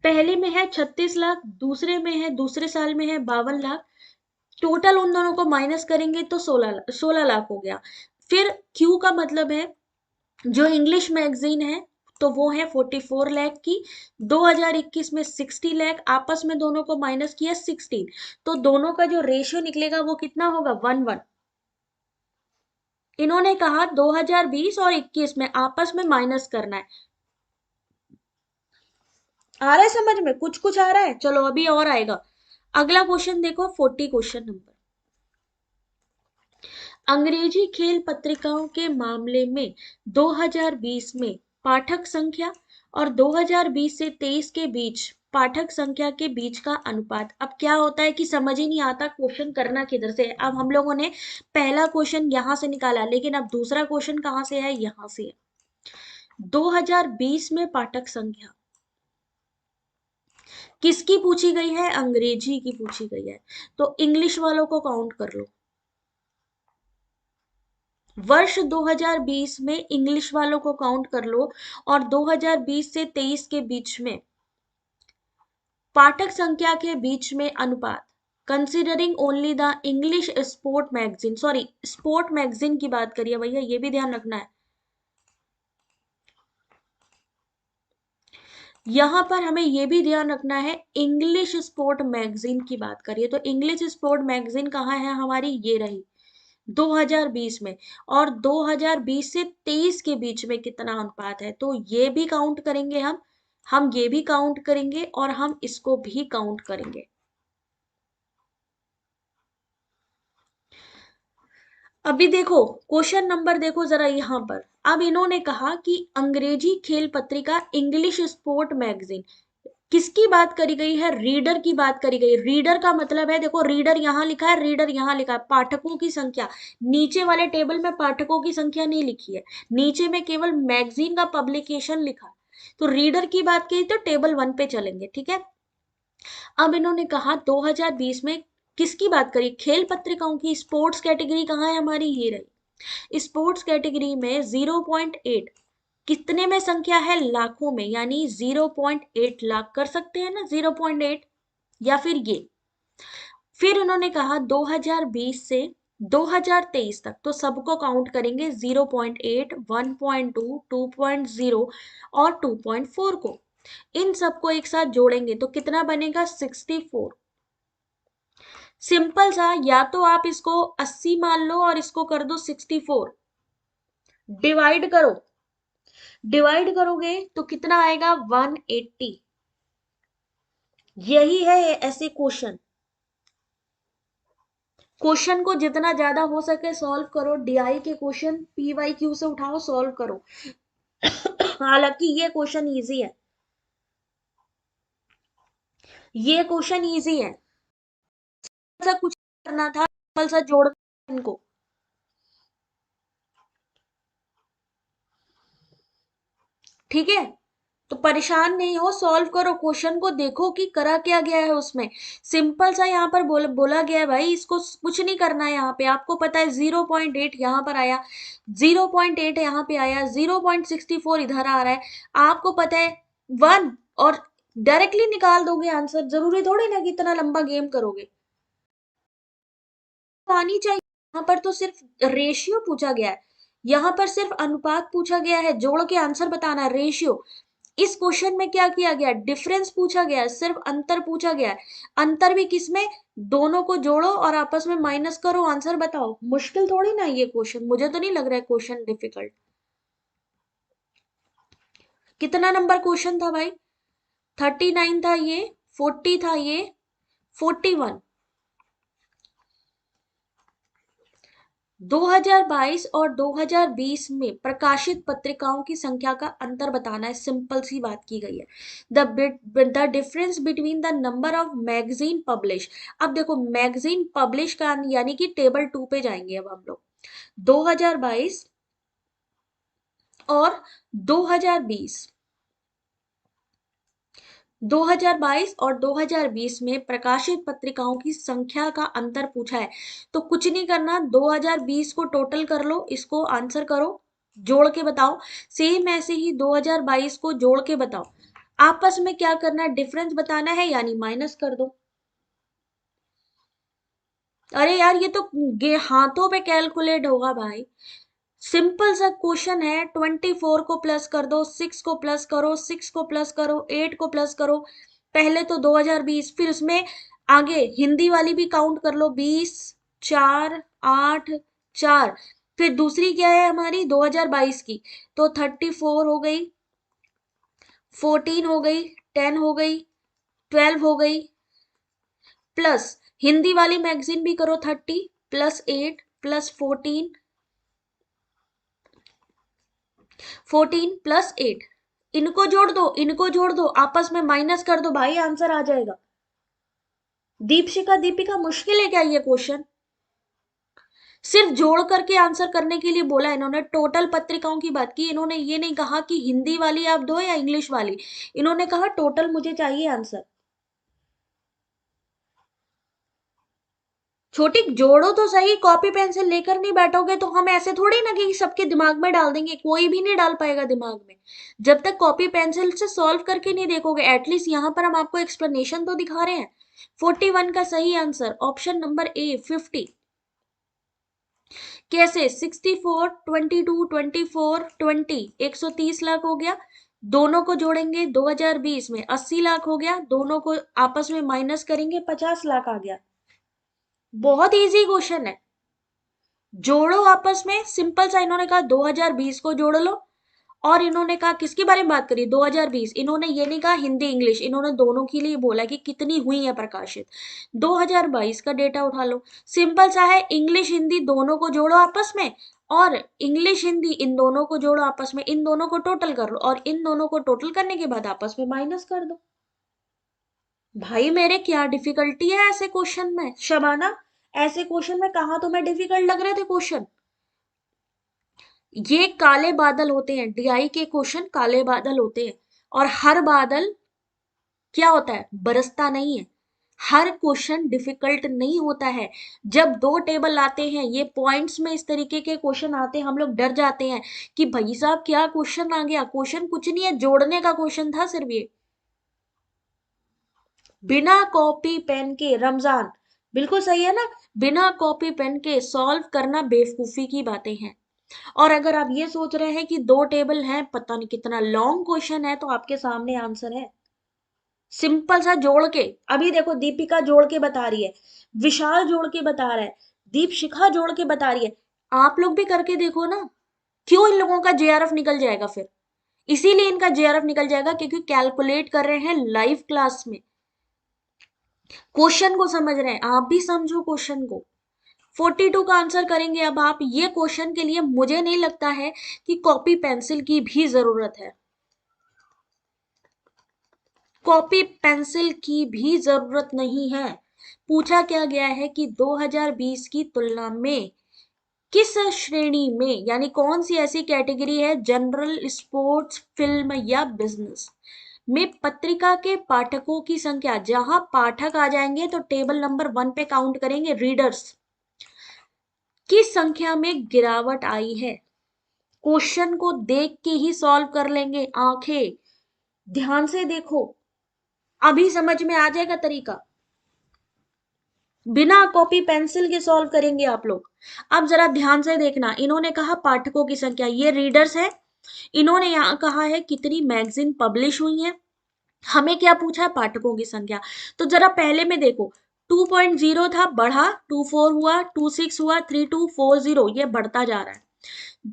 पहले में है 36 लाख, दूसरे में है, दूसरे साल में है 52 लाख। टोटल उन दोनों को माइनस करेंगे तो 16 लाख हो गया। फिर क्यू का मतलब है जो इंग्लिश मैगजीन है, तो वो है 44 लाख की। 2021 में 60 लाख, आपस में दोनों को माइनस किया 16, तो दोनों का जो रेशियो निकलेगा वो कितना होगा? 1:1। इन्होंने कहा 2020 और 21 में आपस में माइनस करना है। आ रहा है समझ में? कुछ कुछ आ रहा है, चलो अभी और आएगा। अगला क्वेश्चन देखो, 40 क्वेश्चन नंबर। अंग्रेजी खेल पत्रिकाओं के मामले में 2020 में पाठक संख्या और 2020 से 23 के बीच पाठक संख्या के बीच का अनुपात। अब क्या होता है कि समझ ही नहीं आता क्वेश्चन करना किधर से है। अब हम लोगों ने पहला क्वेश्चन यहां से निकाला, लेकिन अब दूसरा क्वेश्चन कहां से है? यहां से है। 2020 में पाठक संख्या किसकी पूछी गई है? अंग्रेजी की पूछी गई है, तो इंग्लिश वालों को काउंट कर लो। वर्ष 2020 में इंग्लिश वालों को काउंट कर लो और 2020 से 23 के बीच में पाठक संख्या के बीच में अनुपात, considering only the English sport magazine, sorry sport magazine की बात करिए भैया, ये भी ध्यान रखना है। यहां पर हमें यह भी ध्यान रखना है, इंग्लिश स्पोर्ट मैगजीन की बात करिए तो इंग्लिश स्पोर्ट मैगजीन कहाँ है हमारी, ये रही 2020 में, और 2020 से 23 के बीच में कितना अनुपात है, तो ये भी काउंट करेंगे हम ये भी काउंट करेंगे और हम इसको भी काउंट करेंगे। अभी देखो क्वेश्चन नंबर देखो जरा यहां पर, अब इन्होंने कहा कि अंग्रेजी खेल पत्रिका इंग्लिश स्पोर्ट मैगजीन, किसकी बात करी गई है, रीडर की बात करी गई। रीडर का मतलब है, देखो रीडर यहां लिखा है, रीडर यहां लिखा है, पाठकों की संख्या, नीचे वाले टेबल में पाठकों की संख्या नहीं लिखी है, नीचे में केवल मैगजीन का पब्लिकेशन लिखा है। तो रीडर की बात की तो टेबल 1 पे चलेंगे, ठीक है। अब इन्होंने कहा 2020 में किसकी बात करी, खेल पत्रिकाओं की, स्पोर्ट्स कैटेगरी कहाँ है हमारी, ये रही। स्पोर्ट्स कैटेगरी में 0.8 कितने में संख्या है, लाखों में, यानी 0.8 लाख कर सकते हैं ना, 0.8, या फिर ये। फिर उन्होंने कहा 2020 से 2023 तक, तो सबको काउंट करेंगे 0.8, 1.2, 2.0 और 2.4 को, इन सबको एक साथ जोड़ेंगे तो कितना बनेगा, 64। सिंपल सा, या तो आप इसको 80 मान लो और इसको कर दो 64, डिवाइड करो, डिवाइड करोगे तो कितना आएगा, 180। यही है ऐसे क्वेश्चन, क्वेश्चन को जितना ज्यादा हो सके सॉल्व करो, डीआई के क्वेश्चन पीवाई क्यू से उठाओ, सॉल्व करो। हालांकि ये क्वेश्चन इजी है, ये क्वेश्चन इजी है, ऐसा कुछ करना था, सिंपल सा जोड़ इनको। ठीक है, तो परेशान नहीं हो, सॉल्व करो क्वेश्चन को, देखो कि करा क्या गया है उसमें। सिंपल सा यहाँ पर बोला गया है भाई, इसको कुछ नहीं करना है, यहाँ पे आपको पता है 0.8 यहाँ पर आया, 0.8 यहाँ पे आया, 0.64 इधर आ रहा है, आपको पता है 1, और डायरेक्टली निकाल दोगे आंसर, जरूरी थोड़ी ना कि इतना लंबा गेम करोगे। तो आनी चाहिए, यहाँ पर तो सिर्फ रेशियो पूछा गया है, यहाँ पर सिर्फ अनुपात पूछा गया है, जोड़ के आंसर बताना है, रेशियो। इस क्वेश्चन में क्या किया गया, डिफरेंस पूछा गया है, सिर्फ अंतर पूछा गया है। अंतर भी किसमें, दोनों को जोड़ो और आपस में माइनस करो, आंसर बताओ, मुश्किल थोड़ी ना ये क्वेश्चन, मुझे तो नहीं लग रहा है क्वेश्चन डिफिकल्ट। कितना नंबर क्वेश्चन था भाई, 39 था ये, 40 था ये, 41। 2022 और 2020 में प्रकाशित पत्रिकाओं की संख्या का अंतर बताना है, सिंपल सी बात की गई है। The difference between the number of magazine publish. अब देखो मैगजीन पब्लिश का यानी कि टेबल 2 पे जाएंगे अब हम लोग, 2022 और 2020, 2022 और 2020 में प्रकाशित पत्रिकाओं की संख्या का अंतर पूछा है, तो कुछ नहीं करना, 2020 को टोटल कर लो, इसको आंसर करो, जोड़ के बताओ। सेम ऐसे ही 2022 को जोड़ के बताओ, आपस में क्या करना है, डिफरेंस बताना है, यानी माइनस कर दो। अरे यार ये तो हाथों पे कैलकुलेट होगा भाई, सिंपल सा क्वेश्चन है। 24 को प्लस कर दो, 6 को प्लस करो, 6 को प्लस करो, 8 को प्लस करो, पहले तो 2020, फिर उसमें आगे हिंदी वाली भी काउंट कर लो, 20, 4, 8, 4, फिर दूसरी क्या है हमारी 2022 की, तो 34 हो गई, 14 हो गई, 10 हो गई, 12 हो गई, प्लस हिंदी वाली मैगजीन भी करो 30 प्लस 8 प्लस 14, 14 प्लस 8, इनको जोड़ दो, इनको जोड़ दो, आपस में माइनस कर दो भाई, आंसर आ जाएगा। दीपशिका दीपिका मुश्किल है क्या ये क्वेश्चन, सिर्फ जोड़ करके आंसर करने के लिए बोला इन्होंने, टोटल पत्रिकाओं की बात की इन्होंने, ये नहीं कहा कि हिंदी वाली आप दो या इंग्लिश वाली, इन्होंने कहा टोटल मुझे चाहिए आंसर। छोटी जोड़ो तो सही, कॉपी पेंसिल लेकर नहीं बैठोगे तो हम ऐसे थोड़ी ना कि सबके दिमाग में डाल देंगे, कोई भी नहीं डाल पाएगा दिमाग में जब तक कॉपी पेंसिल से सॉल्व करके नहीं देखोगे। एटलीस्ट यहाँ पर हम आपको एक्सप्लेनेशन तो दिखा रहे हैं। 41 का सही आंसर ऑप्शन नंबर ए 50। कैसे? 64, 22, 24, 20, 130 लाख हो गया। दोनों को जोड़ेंगे 2020 में 80 लाख हो गया, दोनों को आपस में माइनस करेंगे 50 लाख आ गया। बहुत इजी क्वेश्चन है। जोड़ो आपस में, सिंपल सा। इन्होंने कहा 2020 को जोड़ लो, और इन्होंने कहा किसके बारे में बात करी? 2020। इन्होंने ये नहीं कहा हिंदी इंग्लिश, इन्होंने दोनों के लिए बोला कि कितनी हुई है प्रकाशित। 2022 का डेटा उठा लो। सिंपल सा है, इंग्लिश हिंदी दोनों को जोड़ो आपस में, और इंग्लिश हिंदी इन दोनों को जोड़ो आपस में, इन दोनों को टोटल कर लो, और इन दोनों को टोटल करने के बाद आपस में माइनस कर दो। भाई मेरे क्या डिफिकल्टी है ऐसे क्वेश्चन में? शबाना, ऐसे क्वेश्चन में कहा तुम्हें डिफिकल्ट लग रहे थे क्वेश्चन? ये काले बादल होते हैं, डीआई के क्वेश्चन काले बादल होते हैं। और हर बादल क्या होता है? बरसता नहीं है। हर क्वेश्चन डिफिकल्ट नहीं होता है। जब दो टेबल आते हैं, ये पॉइंट्स में इस तरीके के क्वेश्चन आते हैं, हम लोग डर जाते हैं कि भाई साहब क्या क्वेश्चन आ गया। क्वेश्चन कुछ नहीं है, जोड़ने का क्वेश्चन था सिर्फ ये। बिना कॉपी पेन के, रमजान बिल्कुल सही है ना, बिना कॉपी पेन के सॉल्व करना बेवकूफी की बातें हैं। और अगर आप ये सोच रहे हैं कि दो टेबल हैं, पता नहीं कितना लॉन्ग क्वेश्चन है, तो आपके सामने आंसर है। सिंपल सा जोड़ के, अभी देखो दीपिका जोड़ के बता रही है, विशाल जोड़ के बता रहा है, दीपशिखा जोड़ के बता रही है। आप लोग भी करके देखो ना। क्यों इन लोगों का जेआरएफ निकल जाएगा फिर? इसीलिए इनका जेआरएफ निकल जाएगा क्योंकि कैलकुलेट कर रहे हैं लाइव क्लास में, क्वेश्चन को समझ रहे हैं। आप भी समझो क्वेश्चन को। 42 का आंसर करेंगे अब आप। ये क्वेश्चन के लिए मुझे नहीं लगता है कि कॉपी पेंसिल की भी जरूरत है। कॉपी पेंसिल की भी जरूरत नहीं है। पूछा क्या गया है कि 2020 की तुलना में किस श्रेणी में, यानी कौन सी ऐसी कैटेगरी है, जनरल, स्पोर्ट्स, फिल्म या बिजनेस में पत्रिका के पाठकों की संख्या, जहां पाठक आ जाएंगे तो टेबल नंबर 1 पे काउंट करेंगे, रीडर्स की संख्या में गिरावट आई है। क्वेश्चन को देख के ही सॉल्व कर लेंगे, आंखें ध्यान से देखो, अभी समझ में आ जाएगा तरीका। बिना कॉपी पेंसिल के सॉल्व करेंगे आप लोग। अब जरा ध्यान से देखना, इन्होंने कहा पाठकों की संख्या, ये रीडर्स है। इन्होंने यहां कहा है कितनी मैगजीन पब्लिश हुई है। हमें क्या पूछा है? पाठकों की संख्या। तो जरा पहले में देखो, 2.0 था, बढ़ा, 24 हुआ, 26 हुआ, 3240, ये बढ़ता जा रहा है।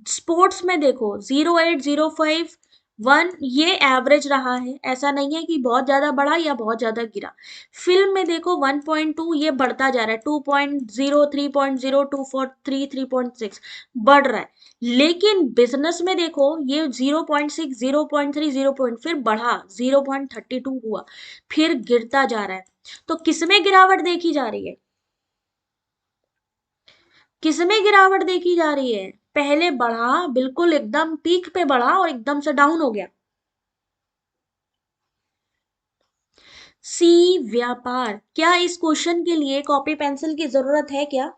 स्पोर्ट्स में देखो 0805 1, ये एवरेज रहा है, ऐसा नहीं है कि बहुत ज्यादा बढ़ा या बहुत ज्यादा गिरा। फिल्म में देखो 1.2, ये बढ़ता जा रहा है, 2.0, 3.0, 2.43, 3.6 बढ़ रहा है। लेकिन बिजनेस में देखो ये 0.6, 0.3, 0. फिर बढ़ा, 0.32 हुआ, फिर गिरता जा रहा है। तो किसमें गिरावट देखी जा रही है? किसमें गिरावट देखी जा रही है? पहले बढ़ा, बिल्कुल एकदम पीक पे बढ़ा और एकदम से डाउन हो गया। सी, व्यापार। क्या इस क्वेश्चन के लिए कॉपी पेंसिल की जरूरत है क्या?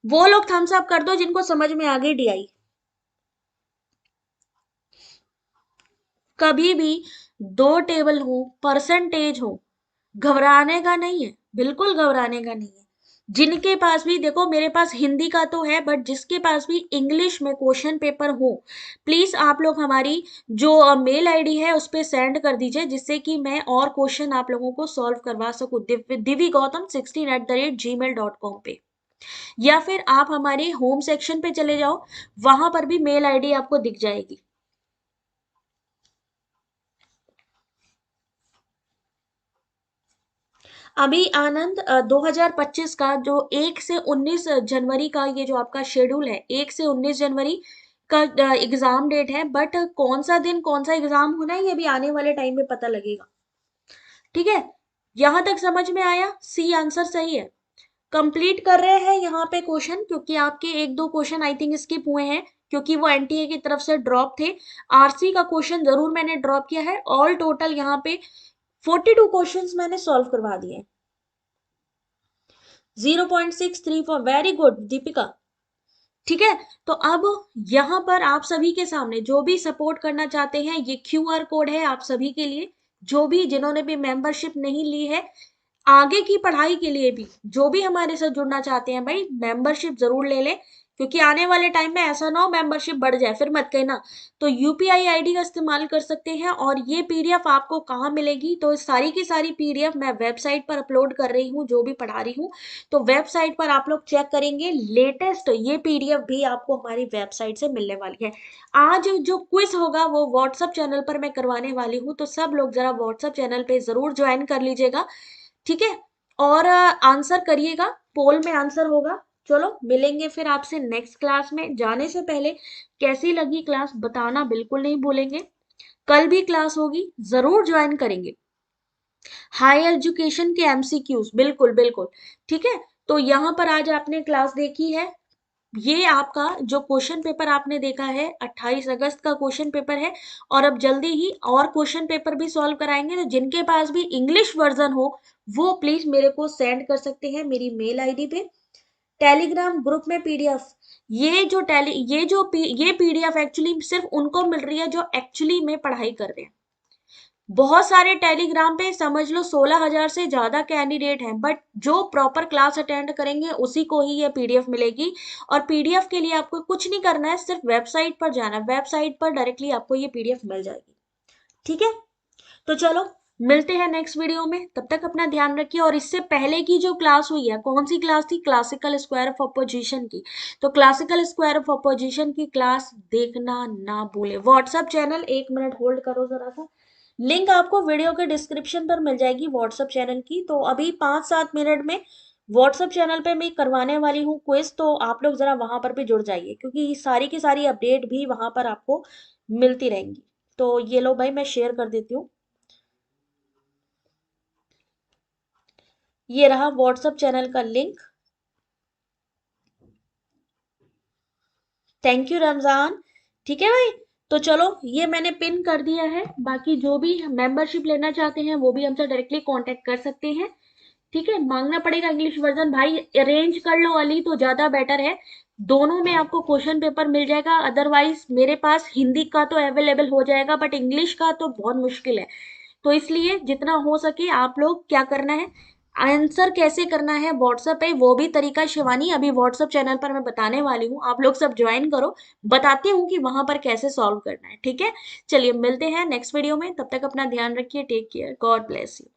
वो लोग थम्स अप कर दो जिनको समझ में आ गई डीआई। कभी भी दो टेबल हो, परसेंटेज हो, घबराने का नहीं है, बिल्कुल घबराने का नहीं है। जिनके पास भी, देखो मेरे पास हिंदी का तो है, बट जिसके पास भी इंग्लिश में क्वेश्चन पेपर हो, प्लीज आप लोग हमारी जो मेल आईडी है उस पर सेंड कर दीजिए, जिससे कि मैं और क्वेश्चन आप लोगों को सॉल्व करवा सकूं, diviGautam16@gmail.com पे। या फिर आप हमारे होम सेक्शन पे चले जाओ, वहां पर भी मेल आईडी आपको दिख जाएगी। अभी आनंद 2025 का जो 1 से 19 जनवरी का ये जो आपका शेड्यूल है, 1 से 19 जनवरी का एग्जाम डेट है, बट कौन सा दिन कौन सा एग्जाम होना है ये भी आने वाले टाइम में पता लगेगा। ठीक है, यहां तक समझ में आया? सी आंसर सही है। कंप्लीट कर रहे हैं यहाँ पे क्वेश्चन, क्योंकि आपके एक दो क्वेश्चन आई थिंक स्किप हुए हैं, क्योंकि वो एनटीए की तरफ से ड्रॉप थे। आरसी का क्वेश्चन जरूर मैंने ड्रॉप किया है। ऑल टोटल यहाँ पे 42 क्वेश्चंस मैंने सॉल्व करवा दिए। 0.634, वेरी गुड दीपिका। ठीक है, तो अब यहाँ पर आप सभी के सामने जो भी सपोर्ट करना चाहते हैं, ये क्यूआर कोड है आप सभी के लिए, जो भी जिन्होंने भी मेंबरशिप नहीं ली है, आगे की पढ़ाई के लिए भी जो भी हमारे साथ जुड़ना चाहते हैं भाई, मेंबरशिप जरूर ले लें, क्योंकि आने वाले टाइम में ऐसा ना हो मेंबरशिप बढ़ जाए फिर मत कहना। तो यूपीआई आईडी का इस्तेमाल कर सकते हैं। और ये पीडीएफ आपको कहाँ मिलेगी, तो सारी की सारी पीडीएफ मैं वेबसाइट पर अपलोड कर रही हूँ, जो भी पढ़ा रही हूँ, तो वेबसाइट पर आप लोग चेक करेंगे, लेटेस्ट ये पीडीएफ भी आपको हमारी वेबसाइट से मिलने वाली है। आज जो क्विज होगा वो व्हाट्सएप चैनल पर मैं करवाने वाली हूँ, तो सब लोग जरा व्हाट्सएप चैनल पे जरूर ज्वाइन कर लीजिएगा, ठीक है। और आंसर करिएगा, पोल में आंसर होगा। चलो मिलेंगे फिर आपसे नेक्स्ट क्लास में। जाने से पहले कैसी लगी क्लास बताना बिल्कुल नहीं भूलेंगे। कल भी क्लास होगी, जरूर ज्वाइन करेंगे। हायर एजुकेशन के एमसीक्यूज, बिल्कुल बिल्कुल, ठीक है। तो यहाँ पर आज आपने क्लास देखी है, ये आपका जो क्वेश्चन पेपर आपने देखा है 28 अगस्त का क्वेश्चन पेपर है। और अब जल्दी ही और क्वेश्चन पेपर भी सॉल्व कराएंगे, तो जिनके पास भी इंग्लिश वर्जन हो वो प्लीज मेरे को सेंड कर सकते हैं मेरी मेल आईडी पे। टेलीग्राम ग्रुप में पीडीएफ, ये पीडीएफ एक्चुअली सिर्फ उनको मिल रही है जो एक्चुअली में पढ़ाई कर रहे हैं। बहुत सारे टेलीग्राम पे समझ लो 16,000 से ज्यादा कैंडिडेट हैं, बट जो प्रॉपर क्लास अटेंड करेंगे उसी को ही ये पीडीएफ मिलेगी। और पीडीएफ के लिए आपको कुछ नहीं करना है, सिर्फ वेबसाइट पर जाना है, वेबसाइट पर डायरेक्टली आपको ये पीडीएफ मिल जाएगी, ठीक है। तो चलो मिलते हैं नेक्स्ट वीडियो में, तब तक अपना ध्यान रखिए। और इससे पहले की जो क्लास हुई है, कौन सी क्लास थी, क्लासिकल स्क्वायर ऑफ अपोजिशन की, तो क्लासिकल स्क्वायर ऑफ अपोजिशन की क्लास देखना ना भूले। व्हाट्सएप चैनल, 1 मिनट होल्ड करो जरा सा, लिंक आपको वीडियो के डिस्क्रिप्शन पर मिल जाएगी व्हाट्सएप चैनल की। तो अभी 5-7 मिनट में व्हाट्सएप चैनल पे मैं करवाने वाली हूँ क्विज, तो आप लोग जरा वहां पर भी जुड़ जाइए, क्योंकि सारी की सारी अपडेट भी वहां पर आपको मिलती रहेंगी। तो ये लो भाई, मैं शेयर कर देती हूँ, ये रहा व्हाट्सएप चैनल का लिंक। थैंक यू रमजान, ठीक है भाई। तो चलो ये मैंने पिन कर दिया है, बाकी जो भी मेंबरशिप लेना चाहते हैं वो भी हमसे डायरेक्टली कांटेक्ट कर सकते हैं, ठीक है। मांगना पड़ेगा इंग्लिश वर्जन भाई, अरेंज कर लो अली तो ज्यादा बेटर है, दोनों में आपको क्वेश्चन पेपर मिल जाएगा। अदरवाइज मेरे पास हिंदी का तो अवेलेबल हो जाएगा, बट इंग्लिश का तो बहुत मुश्किल है। तो इसलिए जितना हो सके आप लोग क्या करना है, आंसर कैसे करना है व्हाट्सएप पे, वो भी तरीका शिवानी अभी व्हाट्सएप चैनल पर मैं बताने वाली हूँ, आप लोग सब ज्वाइन करो, बताती हूँ कि वहां पर कैसे सॉल्व करना है, ठीक है। चलिए मिलते हैं नेक्स्ट वीडियो में, तब तक अपना ध्यान रखिए, take care, God bless you.